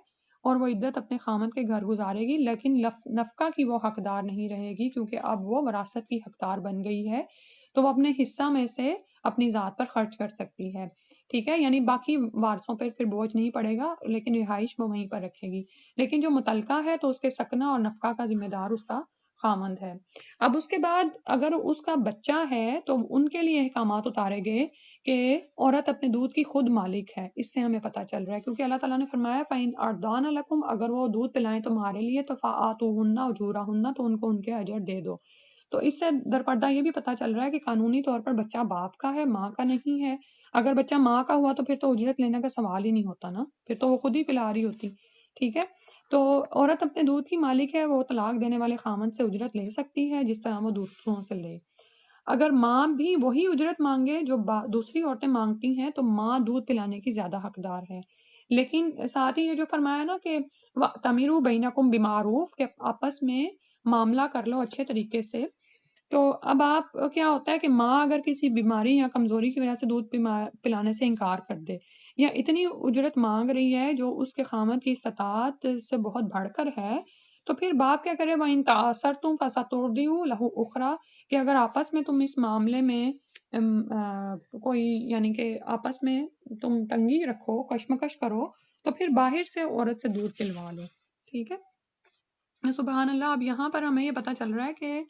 اور وہ عدت اپنے خامد کے گھر گزارے گی، لیکن نفقہ کی وہ حقدار نہیں رہے گی، کیونکہ اب وہ وراثت کی حقدار بن گئی ہے، تو وہ اپنے حصہ میں سے اپنی ذات پر خرچ کر سکتی ہے، ٹھیک ہے، یعنی باقی وارثوں پر پھر بوجھ نہیں پڑے گا، لیکن رہائش وہ وہیں پر رکھے گی۔ لیکن جو متعلقہ ہے تو اس کے سکنا اور نفقہ کا ذمہ دار اس کا خامند ہے۔ اب اس کے بعد اگر اس کا بچہ ہے تو ان کے لیے احکامات اتارے گئے کہ عورت اپنے دودھ کی خود مالک ہے، اس سے ہمیں پتہ چل رہا ہے، کیونکہ اللہ تعالیٰ نے فرمایا فَإِنْ أَرْضَعْنَ لَكُمْ، اگر وہ دودھ پلائیں تمہارے لیے تو فَآتُوهُنَّ أُجُورَهُنَّ، تو ان کو ان کے اجر دے دو۔ تو اس سے درپردہ یہ بھی پتہ چل رہا ہے کہ قانونی طور پر بچہ باپ کا ہے، ماں کا نہیں ہے۔ اگر بچہ ماں کا ہوا تو پھر تو اجرت لینے کا سوال ہی نہیں ہوتا نا، پھر تو وہ خود ہی پلا رہی ہوتی، ٹھیک ہے؟ تو عورت اپنے دودھ کی مالک ہے، وہ طلاق دینے والے خامند سے اجرت لے سکتی ہے جس طرح وہ دوسروں سے لے۔ اگر ماں بھی وہی اجرت مانگے جو دوسری عورتیں مانگتی ہیں تو ماں دودھ پلانے کی زیادہ حقدار ہے۔ لیکن ساتھ ہی یہ جو فرمایا نا کہ تمیرو بینکم بمعروف، کہ آپس میں معاملہ کر لو اچھے طریقے سے، تو اب آپ کیا ہوتا ہے کہ ماں اگر کسی بیماری یا کمزوری کی وجہ سے دودھ پلانے سے انکار کر دے یا اتنی اجرت مانگ رہی ہے جو اس کے خامد کی استطاعت سے بہت بڑھ کر ہے، تو پھر باپ کیا کرے؟ وَإِن تَعَاسَرْتُمْ فَسَتُرْضِعُ لَهُ أُخْرَىٰ، کہ اگر آپس میں تم اس معاملے میں کوئی یعنی کہ آپس میں تم تنگی رکھو، کشمکش کرو، تو پھر باہر سے عورت سے دودھ پلوا لو، ٹھیک ہے؟ سبحان اللہ۔ اب یہاں پر ہمیں یہ پتہ چل رہا ہے کہ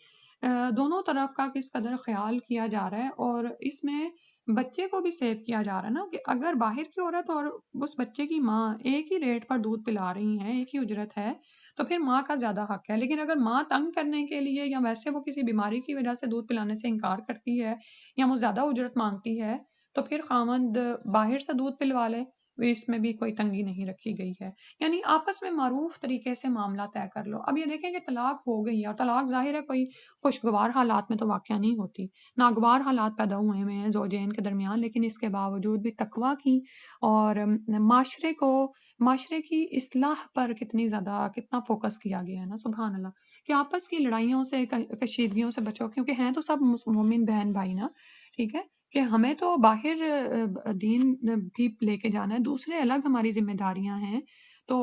دونوں طرف کا کس قدر خیال کیا جا رہا ہے، اور اس میں بچے کو بھی سیو کیا جا رہا ہے نا، کہ اگر باہر کی عورت اور اس بچے کی ماں ایک ہی ریٹ پر دودھ پلا رہی ہیں، ایک ہی اجرت ہے، تو پھر ماں کا زیادہ حق ہے۔ لیکن اگر ماں تنگ کرنے کے لیے یا ویسے وہ کسی بیماری کی وجہ سے دودھ پلانے سے انکار کرتی ہے یا وہ زیادہ اجرت مانگتی ہے، تو پھر خامند باہر سے دودھ پلوا لے، اس میں بھی کوئی تنگی نہیں رکھی گئی ہے۔ یعنی آپس میں معروف طریقے سے معاملہ طے کر لو۔ اب یہ دیکھیں کہ طلاق ہو گئی ہے، اور طلاق ظاہر ہے کوئی خوشگوار حالات میں تو واقعہ نہیں ہوتی، ناگوار حالات پیدا ہوئے ہیں زوجین کے درمیان، لیکن اس کے باوجود بھی تقویٰ کی اور معاشرے کی اصلاح پر کتنا فوکس کیا گیا ہے نا، سبحان اللہ، کہ آپس کی لڑائیوں سے کشیدگیوں سے بچو، کیونکہ ہیں تو سب مومن بہن بھائی نا، ٹھیک ہے؟ کہ ہمیں تو باہر دین بھی لے کے جانا ہے، دوسرے الگ ہماری ذمہ داریاں ہیں، تو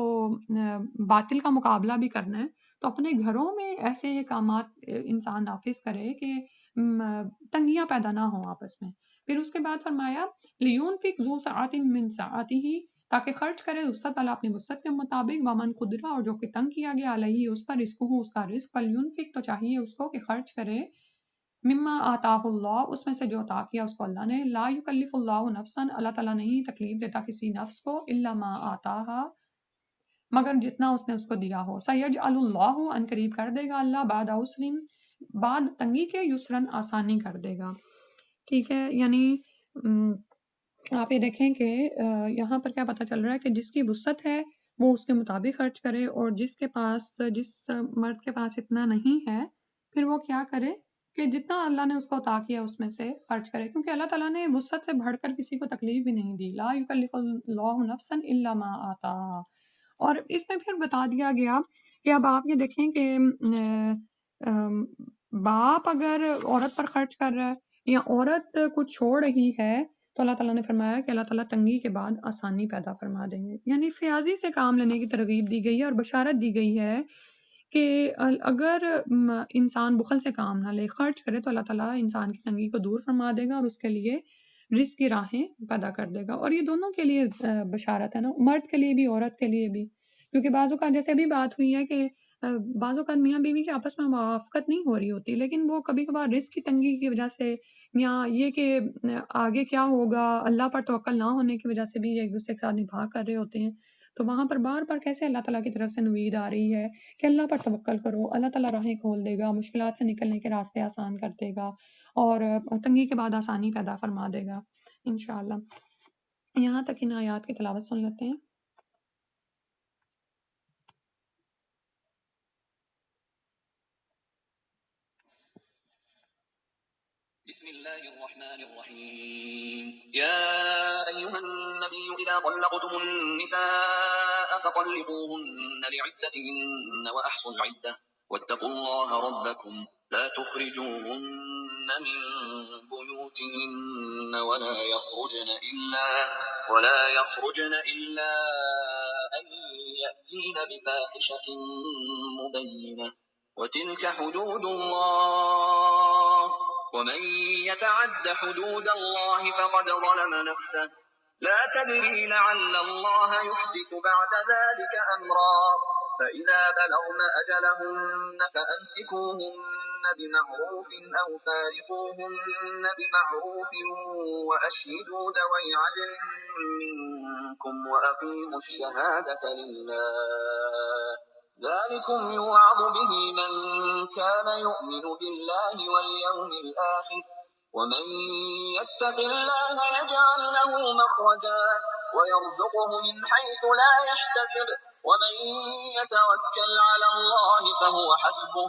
باطل کا مقابلہ بھی کرنا ہے، تو اپنے گھروں میں ایسے احکامات انسان نافذ کرے کہ تنگیاں پیدا نہ ہوں آپس میں۔ پھر اس کے بعد فرمایا لِيُنْفِقْ ذُو سَعَةٍ مِّن سَعَتِهِ، تاکہ خرچ کرے وسعت والا اپنی وسعت کے مطابق، ومن قدر، اور جو کہ تنگ کیا گیا علیہ اس پر رزق ہو، اس کا رزق، فلینفق، تو چاہیے اس کو کہ خرچ کرے، مما آتاہ اللہ، اس میں سے جو عطا کیا اس کو اللہ نے، لا یکلف اللہ نفسا، اللہ تعالیٰ نہیں تکلیف دیتا کسی نفس کو، الا ما آتاہا، مگر جتنا اس نے اس کو دیا ہو، سیجعل اللہ، ان قریب کر دے گا اللہ، بعد عسر، بعد تنگی کے، یسرن، آسانی کر دے گا، ٹھیک ہے؟ یعنی آپ یہ دیکھیں کہ یہاں پر کیا پتہ چل رہا ہے کہ جس کی وسعت ہے وہ اس کے مطابق خرچ کرے، اور جس مرد کے پاس اتنا نہیں ہے پھر وہ کیا کرے کہ جتنا اللہ نے اس کو عطا کیا اس میں سے خرچ کرے، کیونکہ اللہ تعالیٰ نے وسعت سے بڑھ کر کسی کو تکلیف بھی نہیں دی، لا یکلف اللہ نفسا الا ما آتاہا۔ اور اس میں پھر بتا دیا گیا کہ اب آپ یہ دیکھیں کہ باپ اگر عورت پر خرچ کر رہا ہے یا عورت کچھ چھوڑ رہی ہے تو اللہ تعالیٰ نے فرمایا کہ اللہ تعالیٰ تنگی کے بعد آسانی پیدا فرما دیں گے، یعنی فیاضی سے کام لینے کی ترغیب دی گئی ہے اور بشارت دی گئی ہے کہ اگر انسان بخل سے کام نہ لے، خرچ کرے، تو اللہ تعالیٰ انسان کی تنگی کو دور فرما دے گا اور اس کے لیے رزق کی راہیں پیدا کر دے گا۔ اور یہ دونوں کے لیے بشارت ہے نا، مرد کے لیے بھی عورت کے لیے بھی، کیونکہ بعض اوقات جیسے ابھی بات ہوئی ہے کہ بعض اوقات میاں بیوی کے آپس میں موافقت نہیں ہو رہی ہوتی، لیکن وہ کبھی کبھار رزق کی تنگی کی وجہ سے یا یہ کہ آگے کیا ہوگا اللہ پر توکل نہ ہونے کی وجہ سے بھی ایک دوسرے کے ساتھ نبھا کر رہے ہوتے ہیں، تو وہاں پر بار بار کیسے اللہ تعالیٰ کی طرف سے نوید آ رہی ہے کہ اللہ پر توکل کرو، اللہ تعالیٰ راہیں کھول دے گا، مشکلات سے نکلنے کے راستے آسان کر دے گا، اور تنگی کے بعد آسانی پیدا فرما دے گا انشاءاللہ۔ یہاں تک ان آیات کی تلاوت سن لیتے ہیں۔ بسم الله الرحمن الرحيم يا أيها النبي إذا طلقتم النساء فطلقوهن لعدتهن وأحصوا العدة واتقوا الله ربكم لا تخرجوهن من بيوتهن ولا يخرجن إلا أن يأتين بفاحشة مبينة وتلك حدود الله ومن يتعد حدود الله فقد ظلم نفسه لا تدري لعل الله يحدث بعد ذلك أمرا فإذا بلغن أجلهن فأمسكوهن بمعروف أو فارقوهن بمعروف وأشهدوا ذوي عدل منكم وأقيموا الشهادة لله ذلكم يوعظ به من كان يؤمن بالله واليوم الآخر ومن يتق الله يجعل له مخرجا ويرزقه من حيث لا يحتسب ومن يتوكل على الله فهو حسبه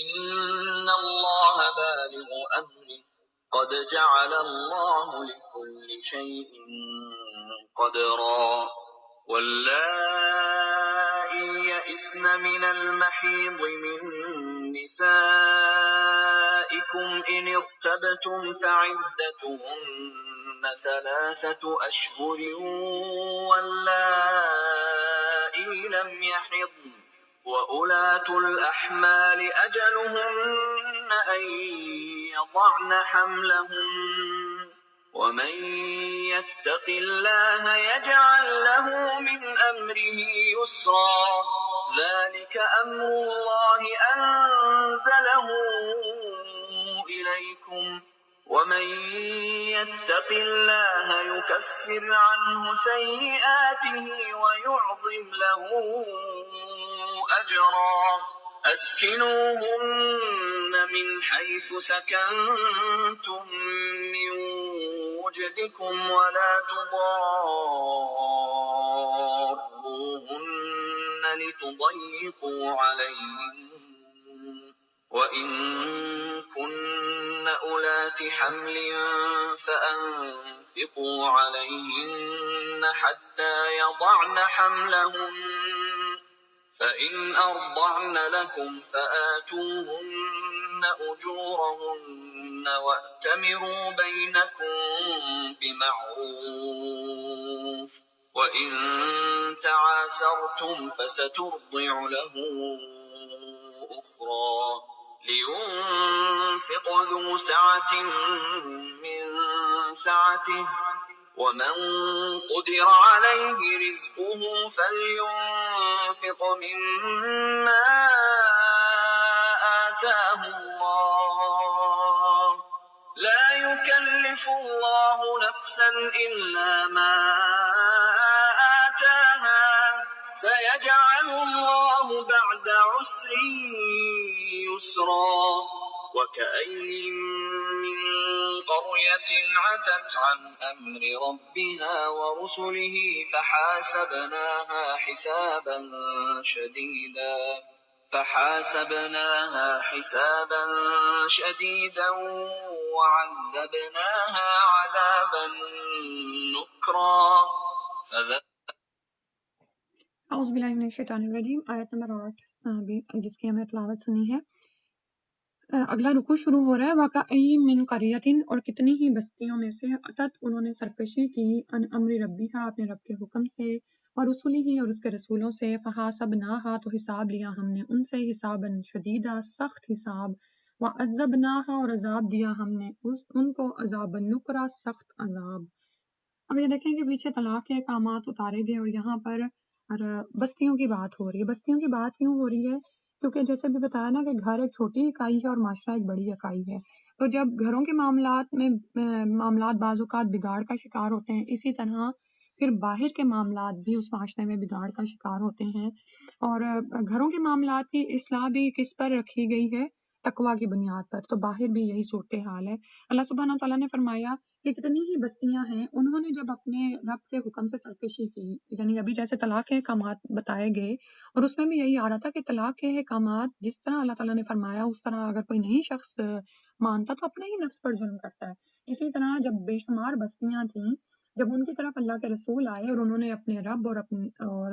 إن الله بالغ أمره قد جعل الله لكل شيء قدرا واللائي يئسن من المحيض من نسائكم إن ارتبتم فعدتهن 3 أشهر واللائي لم يحضن وأولاة الأحمال أجلهن أن يضعن حملهن ومن يتق الله يجعل له من أمره يسرا ذلك أمر الله أنزله إليكم ومن يتق الله يكفر عنه سيئاته ويعظم له أجرا أسكنوهن من حيث سكنتم من وجدكم ولا تضاروهن لتضيقوا عليهن وإن كن أولات حمل فأنفقوا عليهن حتى يضعن حملهن فإن أرضعن لكم فآتوهن أجورهن وأتمروا بينكم بمعروف وإن تعاسرتم فسترضع له أخرى لينفق ذو سعة من سعته ومن قدر عليه رزقه فلينفق مما آتاه الله لا يكلف الله نفسا إلا ما آتاها سيجعل الله بعد عسر يسرا وكأي من قرية عتت عن أمر ربها ورسله فحاسبناها حسابا شديدا وعذبناها عذابا نكرا اعوذ باللہ من الشیطان الرجیم، آیت نمبر 8 جس کی ہم نے تلاوت سنی ہے۔ اگلا رکوع شروع ہو رہا ہے وَكَأَيٍّ مِّن قَرْيَةٍ، اور کتنی ہی بستیوں میں سے اتت انہوں نے سرکشی کی ان امر ربیہا اپنے رب کے حکم سے ورسولہ اور اس کے رسولوں سے فحاسبناہا تو حساب لیا ہم نے ان سے حسابا شدیدا سخت حساب وعذبناہا اور عذاب دیا ہم نے ان کو عذابا نکرا سخت عذاب۔ اب یہ دیکھیں کہ پیچھے طلاق کے احکامات اتارے گئے اور یہاں پر بستیوں کی بات ہو رہی ہے۔ بستیوں کی بات کیوں ہو رہی ہے؟ کیونکہ جیسے بھی بتایا نا کہ گھر ایک چھوٹی اکائی ہے اور معاشرہ ایک بڑی اکائی ہے، تو جب گھروں کے معاملات بعض اوقات بگاڑ کا شکار ہوتے ہیں، اسی طرح پھر باہر کے معاملات بھی اس معاشرے میں بگاڑ کا شکار ہوتے ہیں۔ اور گھروں کے معاملات کی اصلاح بھی کس پر رکھی گئی ہے؟ تقویٰ کی بنیاد پر۔ تو باہر بھی یہی صورتحال ہے۔ اللہ سبحانہ تعالیٰ نے فرمایا کہ کتنی ہی بستیاں ہیں، انہوں نے جب اپنے رب کے حکم سے سرکشی کی، یعنی ابھی جیسے طلاق کے احکامات بتائے گئے اور اس میں بھی یہی آ رہا تھا کہ طلاق کے احکامات جس طرح اللہ تعالیٰ نے فرمایا اس طرح اگر کوئی نہیں شخص مانتا تو اپنے ہی نفس پر ظلم کرتا ہے۔ اسی طرح جب بے شمار بستیاں تھیں، جب ان کی طرف اللہ کے رسول آئے اور انہوں نے اپنے رب اور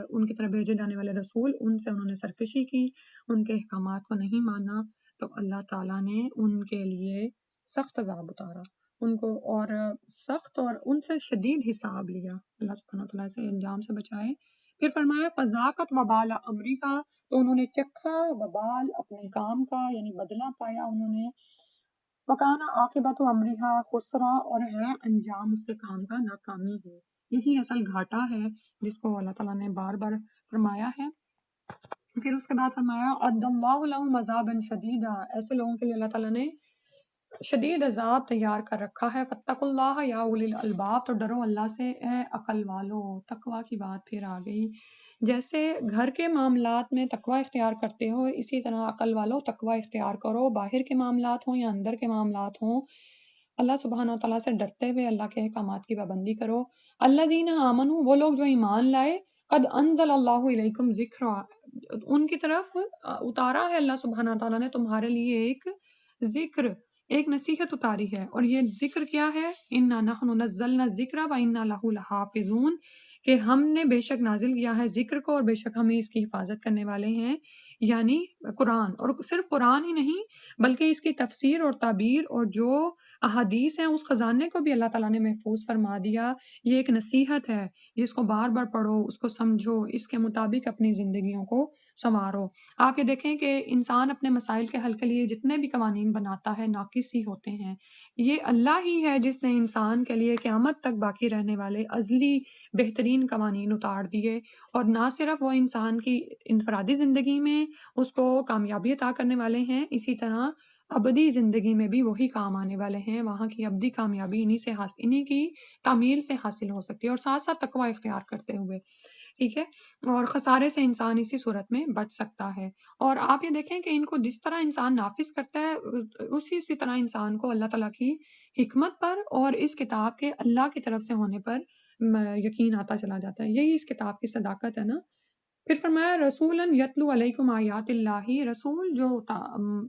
ان کی طرف بھیجے جانے والے رسول، ان سے انہوں نے سرکشی کی، ان کے احکامات کو نہیں مانا، تو اللہ تعالیٰ نے ان کے لیے سخت عذاب اتارا ان کو، اور سخت اور ان سے شدید حساب لیا۔ اللہ سبحانہ وتعالیٰ سے انجام سے بچائے۔ پھر فرمایا فذاقت وبال امریکا، تو انہوں نے چکھا وبال اپنے کام کا، یعنی بدلہ پایا انہوں نے۔ وکانا عاقبت امریہا خسرا، اور ہے انجام اس کے کام کا ناکامی ہے۔ یہی اصل گھاٹا ہے جس کو اللہ تعالیٰ نے بار بار فرمایا ہے۔ پھر اس کے بعد فرمایا عد اللہ لہم عذابا شدیدا، ایسے لوگوں کے لیے اللہ تعالیٰ نے شدید عذاب تیار کر رکھا ہے۔ فاتقوا اللہ یا اولی الالباب، تو ڈرو اللہ سے اے عقل والو۔ تقویٰ کی بات پھر آ گئی۔ جیسے گھر کے معاملات میں تقویٰ اختیار کرتے ہو، اسی طرح عقل والو تقویٰ اختیار کرو، باہر کے معاملات ہوں یا اندر کے معاملات ہوں۔ اللہ سبحانہ و تعالیٰ سے ڈرتے ہوئے اللہ کے احکامات کی پابندی کرو۔ الذین آمنوا، وہ لوگ جو ایمان لائے، قد انزل اللہ علیکم ذکرا، ان کی طرف اتارا ہے اللہ سبحانہ و تعالیٰ نے تمہارے لیے ایک ذکر، ایک نصیحت اتاری ہے۔ اور یہ ذکر کیا ہے؟ انا نحن نزلنا الذکر و انا لہ لحافظون، کہ ہم نے بے شک نازل کیا ہے ذکر کو اور بے شک ہمیں اس کی حفاظت کرنے والے ہیں، یعنی قرآن۔ اور صرف قرآن ہی نہیں بلکہ اس کی تفسیر اور تعبیر اور جو احادیث ہیں اس خزانے کو بھی اللہ تعالیٰ نے محفوظ فرما دیا۔ یہ ایک نصیحت ہے جس کو بار بار پڑھو، اس کو سمجھو، اس کے مطابق اپنی زندگیوں کو سنوارو۔ آپ یہ دیکھیں کہ انسان اپنے مسائل کے حل کے لیے جتنے بھی قوانین بناتا ہے ناقص ہی ہوتے ہیں۔ یہ اللہ ہی ہے جس نے انسان کے لیے قیامت تک باقی رہنے والے ازلی بہترین قوانین اتار دیے، اور نہ صرف وہ انسان کی انفرادی زندگی میں اس کو کامیابی عطا کرنے والے ہیں، اسی طرح ابدی زندگی میں بھی وہی کام آنے والے ہیں۔ وہاں کی ابدی کامیابی انہی کی تعمیل سے حاصل ہو سکتی ہے، اور ساتھ ساتھ تقوی اختیار کرتے ہوئے، ٹھیک ہے، اور خسارے سے انسان اسی صورت میں بچ سکتا ہے۔ اور آپ یہ دیکھیں کہ ان کو جس طرح انسان نافذ کرتا ہے اسی طرح انسان کو اللہ تعالیٰ کی حکمت پر اور اس کتاب کے اللہ کی طرف سے ہونے پر یقین آتا چلا جاتا ہے۔ یہی اس کتاب کی صداقت ہے نا۔ پھر فرمایا رسولاً یتلو علیکم آیات اللہ، رسول جو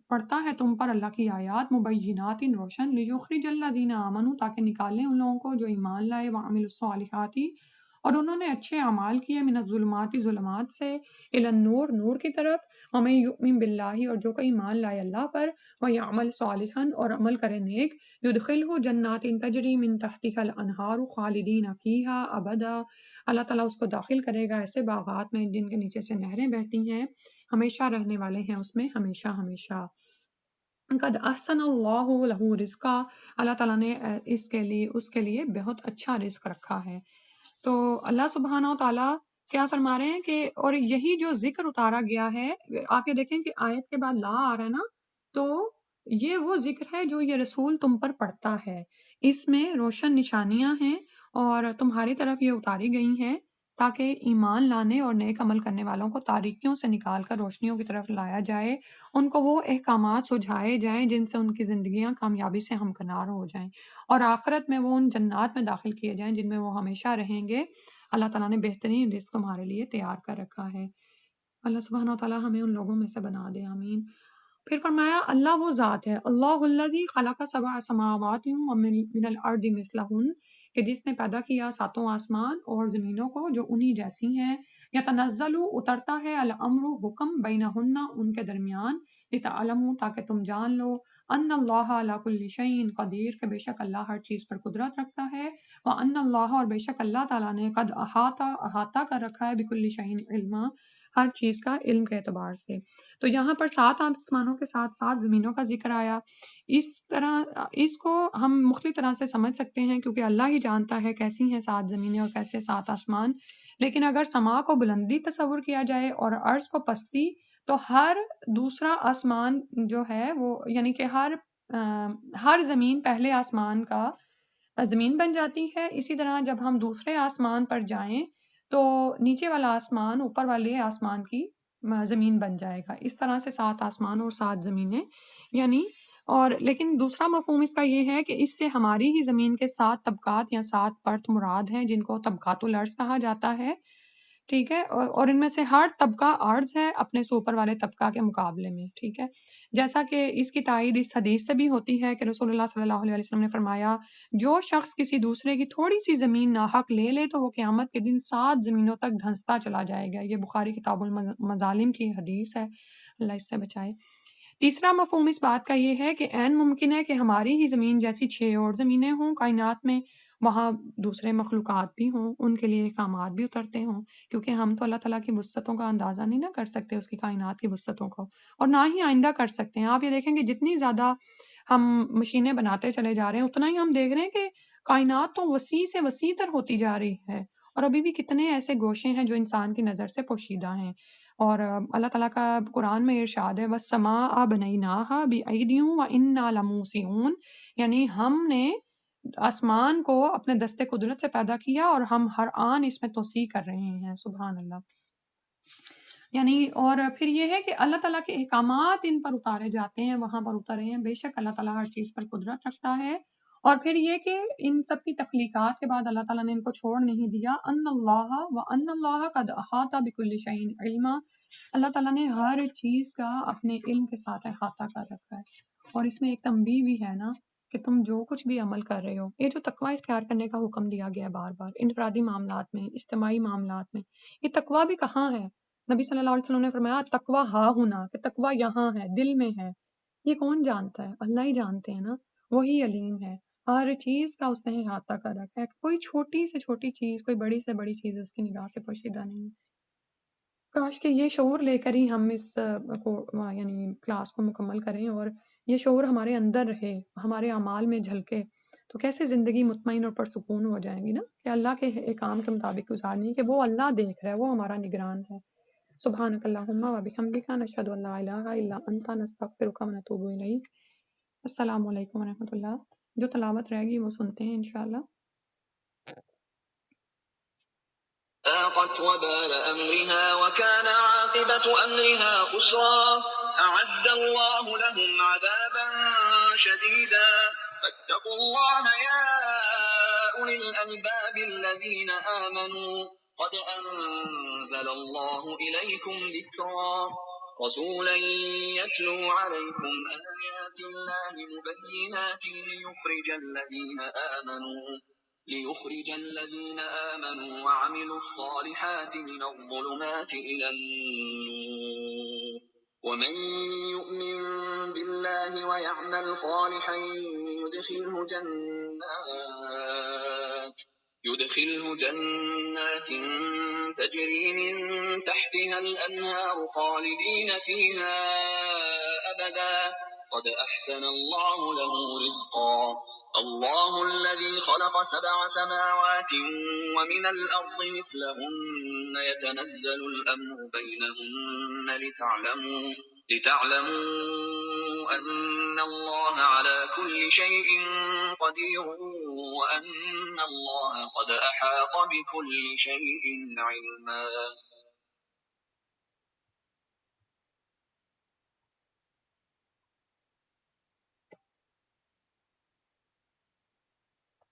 پڑھتا ہے تم پر اللہ کی آیات، مبینات روشن، لیخرج الذین آمنوا، تاکہ نکالیں ان لوگوں کو جو ایمان لائے، وعملوا الصالحات، اور انہوں نے اچھے اعمال کیے، من الظلمات، ظلمات سے، الی النور، نور کی طرف، ومن یؤمن باللہ، اور جو کوئی ایمان لائے اللہ پر، ویعمل صالحا، اور عمل کرے نیک، یدخلہ جنات تجری من تحتها الانہار خالدین فیہا ابدا، اللہ تعالیٰ اس کو داخل کرے گا ایسے باغات میں جن کے نیچے سے نہریں بہتی ہیں، ہمیشہ رہنے والے ہیں اس میں ہمیشہ ہمیشہ۔ قد احسن اللہ لہ رزقا، اللہ تعالیٰ نے اس کے لیے بہت اچھا رزق رکھا ہے۔ تو اللہ سبحانہ و تعالیٰ کیا فرما رہے ہیں کہ اور یہی جو ذکر اتارا گیا ہے، آپ یہ دیکھیں کہ آیت کے بعد لا آ رہا ہے نا، تو یہ وہ ذکر ہے جو یہ رسول تم پر پڑھتا ہے، اس میں روشن نشانیاں ہیں اور تمہاری طرف یہ اتاری گئی ہیں تاکہ ایمان لانے اور نیک عمل کرنے والوں کو تاریکیوں سے نکال کر روشنیوں کی طرف لایا جائے، ان کو وہ احکامات سجھائے جائیں جن سے ان کی زندگیاں کامیابی سے ہمکنار ہو جائیں، اور آخرت میں وہ ان جنات میں داخل کیے جائیں جن میں وہ ہمیشہ رہیں گے۔ اللہ تعالیٰ نے بہترین رزق ہمارے لیے تیار کر رکھا ہے۔ اللہ سبحانہ و تعالیٰ ہمیں ان لوگوں میں سے بنا دے، آمین۔ پھر فرمایا اللہ وہ ذات ہے، اللہ الذی خلق سبع سماوات ومن الارض مثلہن، کہ جس نے پیدا کیا ساتوں آسمان اور زمینوں کو جو انہی جیسی ہیں، یتنزل اترتا ہے الامر حکم بینہن ان کے درمیان، لتعلموا تاکہ تم جان لو، ان اللہ علی کل شیء قدیر کہ بے شک اللہ ہر چیز پر قدرت رکھتا ہے، وان اللہ اور بے شک اللہ تعالیٰ نے قد احاطہ کر رکھا ہے بکل شیء علما، ہر چیز کا علم کے اعتبار سے۔ تو یہاں پر 7 آسمانوں کے ساتھ 7 زمینوں کا ذکر آیا۔ اس طرح اس کو ہم مختلف طرح سے سمجھ سکتے ہیں کیونکہ اللہ ہی جانتا ہے کیسی ہیں 7 زمینیں اور کیسے 7 آسمان، لیکن اگر سما کو بلندی تصور کیا جائے اور عرض کو پستی، تو ہر دوسرا آسمان جو ہے وہ یعنی کہ ہر زمین پہلے آسمان کا زمین بن جاتی ہے۔ اسی طرح جب ہم دوسرے آسمان پر جائیں تو نیچے والا آسمان اوپر والے آسمان کی زمین بن جائے گا۔ اس طرح سے 7 آسمان اور 7 زمینیں یعنی، اور لیکن دوسرا مفہوم اس کا یہ ہے کہ اس سے ہماری ہی زمین کے 7 طبقات یا 7 پرت مراد ہیں جن کو طبقات الارض کہا جاتا ہے، ٹھیک ہے، اور ان میں سے ہر طبقہ عرض ہے اپنے سے اوپر والے طبقہ کے مقابلے میں، ٹھیک ہے، جیسا کہ اس کی تائید اس حدیث سے بھی ہوتی ہے کہ رسول اللہ صلی اللہ علیہ وسلم نے فرمایا، جو شخص کسی دوسرے کی تھوڑی سی زمین ناحق لے لے تو وہ قیامت کے دن 7 زمینوں تک دھنستا چلا جائے گا۔ یہ بخاری کتاب المظالم کی حدیث ہے، اللہ اس سے بچائے۔ تیسرا مفہوم اس بات کا یہ ہے کہ عین ممکن ہے کہ ہماری ہی زمین جیسی 6 اور زمینیں ہوں کائنات میں، وہاں دوسرے مخلوقات بھی ہوں، ان کے لیے احکامات بھی اترتے ہوں، کیونکہ ہم تو اللہ تعالیٰ کی وسعتوں کا اندازہ نہیں نہ کر سکتے، اس کی کائنات کی وسعتوں کو، اور نہ ہی آئندہ کر سکتے ہیں۔ آپ یہ دیکھیں کہ جتنی زیادہ ہم مشینیں بناتے چلے جا رہے ہیں اتنا ہی ہم دیکھ رہے ہیں کہ کائنات تو وسیع سے وسیع تر ہوتی جا رہی ہے، اور ابھی بھی کتنے ایسے گوشے ہیں جو انسان کی نظر سے پوشیدہ ہیں۔ اور اللہ تعالیٰ کا قرآن میں ارشاد ہے وَالسَّمَاءَ بَنَيْنَاهَا بِأَيْدٍ وَإِنَّا لَمُوسِعُونَ، یعنی ہم نے آسمان کو اپنے دست قدرت سے پیدا کیا اور ہم ہر آن اس میں توسیع کر رہے ہیں، سبحان اللہ۔ یعنی اور پھر یہ ہے کہ اللہ تعالیٰ کے احکامات ان پر اتارے جاتے ہیں، وہاں پر اترے ہیں، بے شک اللہ تعالیٰ ہر چیز پر قدرت رکھتا ہے اور پھر یہ کہ ان سب کی تخلیقات کے بعد اللہ تعالیٰ نے ان کو چھوڑ نہیں دیا، ان اللہ قد احاطہ بکل شیء علما، اللہ تعالیٰ نے ہر چیز کا اپنے علم کے ساتھ احاطہ کر رکھا ہے۔ اور اس میں ایک تنبیہ بھی ہے نا کہ تم جو کچھ بھی عمل کر رہے ہو، یہ جو تقوی اختیار کرنے کا حکم دیا گیا ہے بار بار انفرادی معاملات میں، اجتماعی معاملات میں، یہ تقوی بھی کہاں ہے؟ نبی صلی اللہ علیہ وسلم نے فرمایا تقوی ہا ہونا، کہ تقوی یہاں ہے، دل میں ہے۔ یہ کون جانتا ہے؟ اللہ ہی جانتے ہیں نا، وہی علیم ہے، ہر چیز کا اس نے احاطہ کر رکھا ہے، کوئی چھوٹی سے چھوٹی چیز، کوئی بڑی سے بڑی چیز اس کی نگاہ سے پوشیدہ نہیں ہے۔ کاش کہ یہ شعور لے کر ہی ہم اس کو یعنی کلاس کو مکمل کریں اور یہ شعور ہمارے اندر رہے، ہمارے اعمال میں جھلکے، تو کیسے زندگی مطمئن اور پرسکون ہو جائیں گی نا، کہ اللہ کے احکام کے مطابق گزارنی، کہ وہ اللہ دیکھ رہا ہے، وہ ہمارا نگران ہے۔ سبحانک اللہم و بحمدک، نشہد ان لا الہ الا انت، نستغفرک و نتوب الیک۔ السلام علیکم ورحمۃ اللہ۔ جو تلاوت رہے گی وہ سنتے ہیں انشاءاللہ۔ ذاقت وبال أمرها وكان عاقبة أمرها خسرا أعد الله لهم عذابا شديدا فاتقوا الله يا أولي الألباب الذين آمنوا قد أنزل الله إليكم ذكرا رسولا يتلو عليكم آيات الله مبينات ليخرج الذين آمنوا وعملوا الصالحات من الظلمات إلى النور ومن يؤمن بالله ويعمل صالحا يدخله جنات تجري من تحتها الأنهار خالدين فيها أبدا قد أحسن الله له رزقا الله الذي خلق 7 سماوات ومن الأرض مثلهن يتنزل الأمر بينهن لتعلموا أن الله على كل شيء قدير وأن الله قد أحاط بكل شيء علما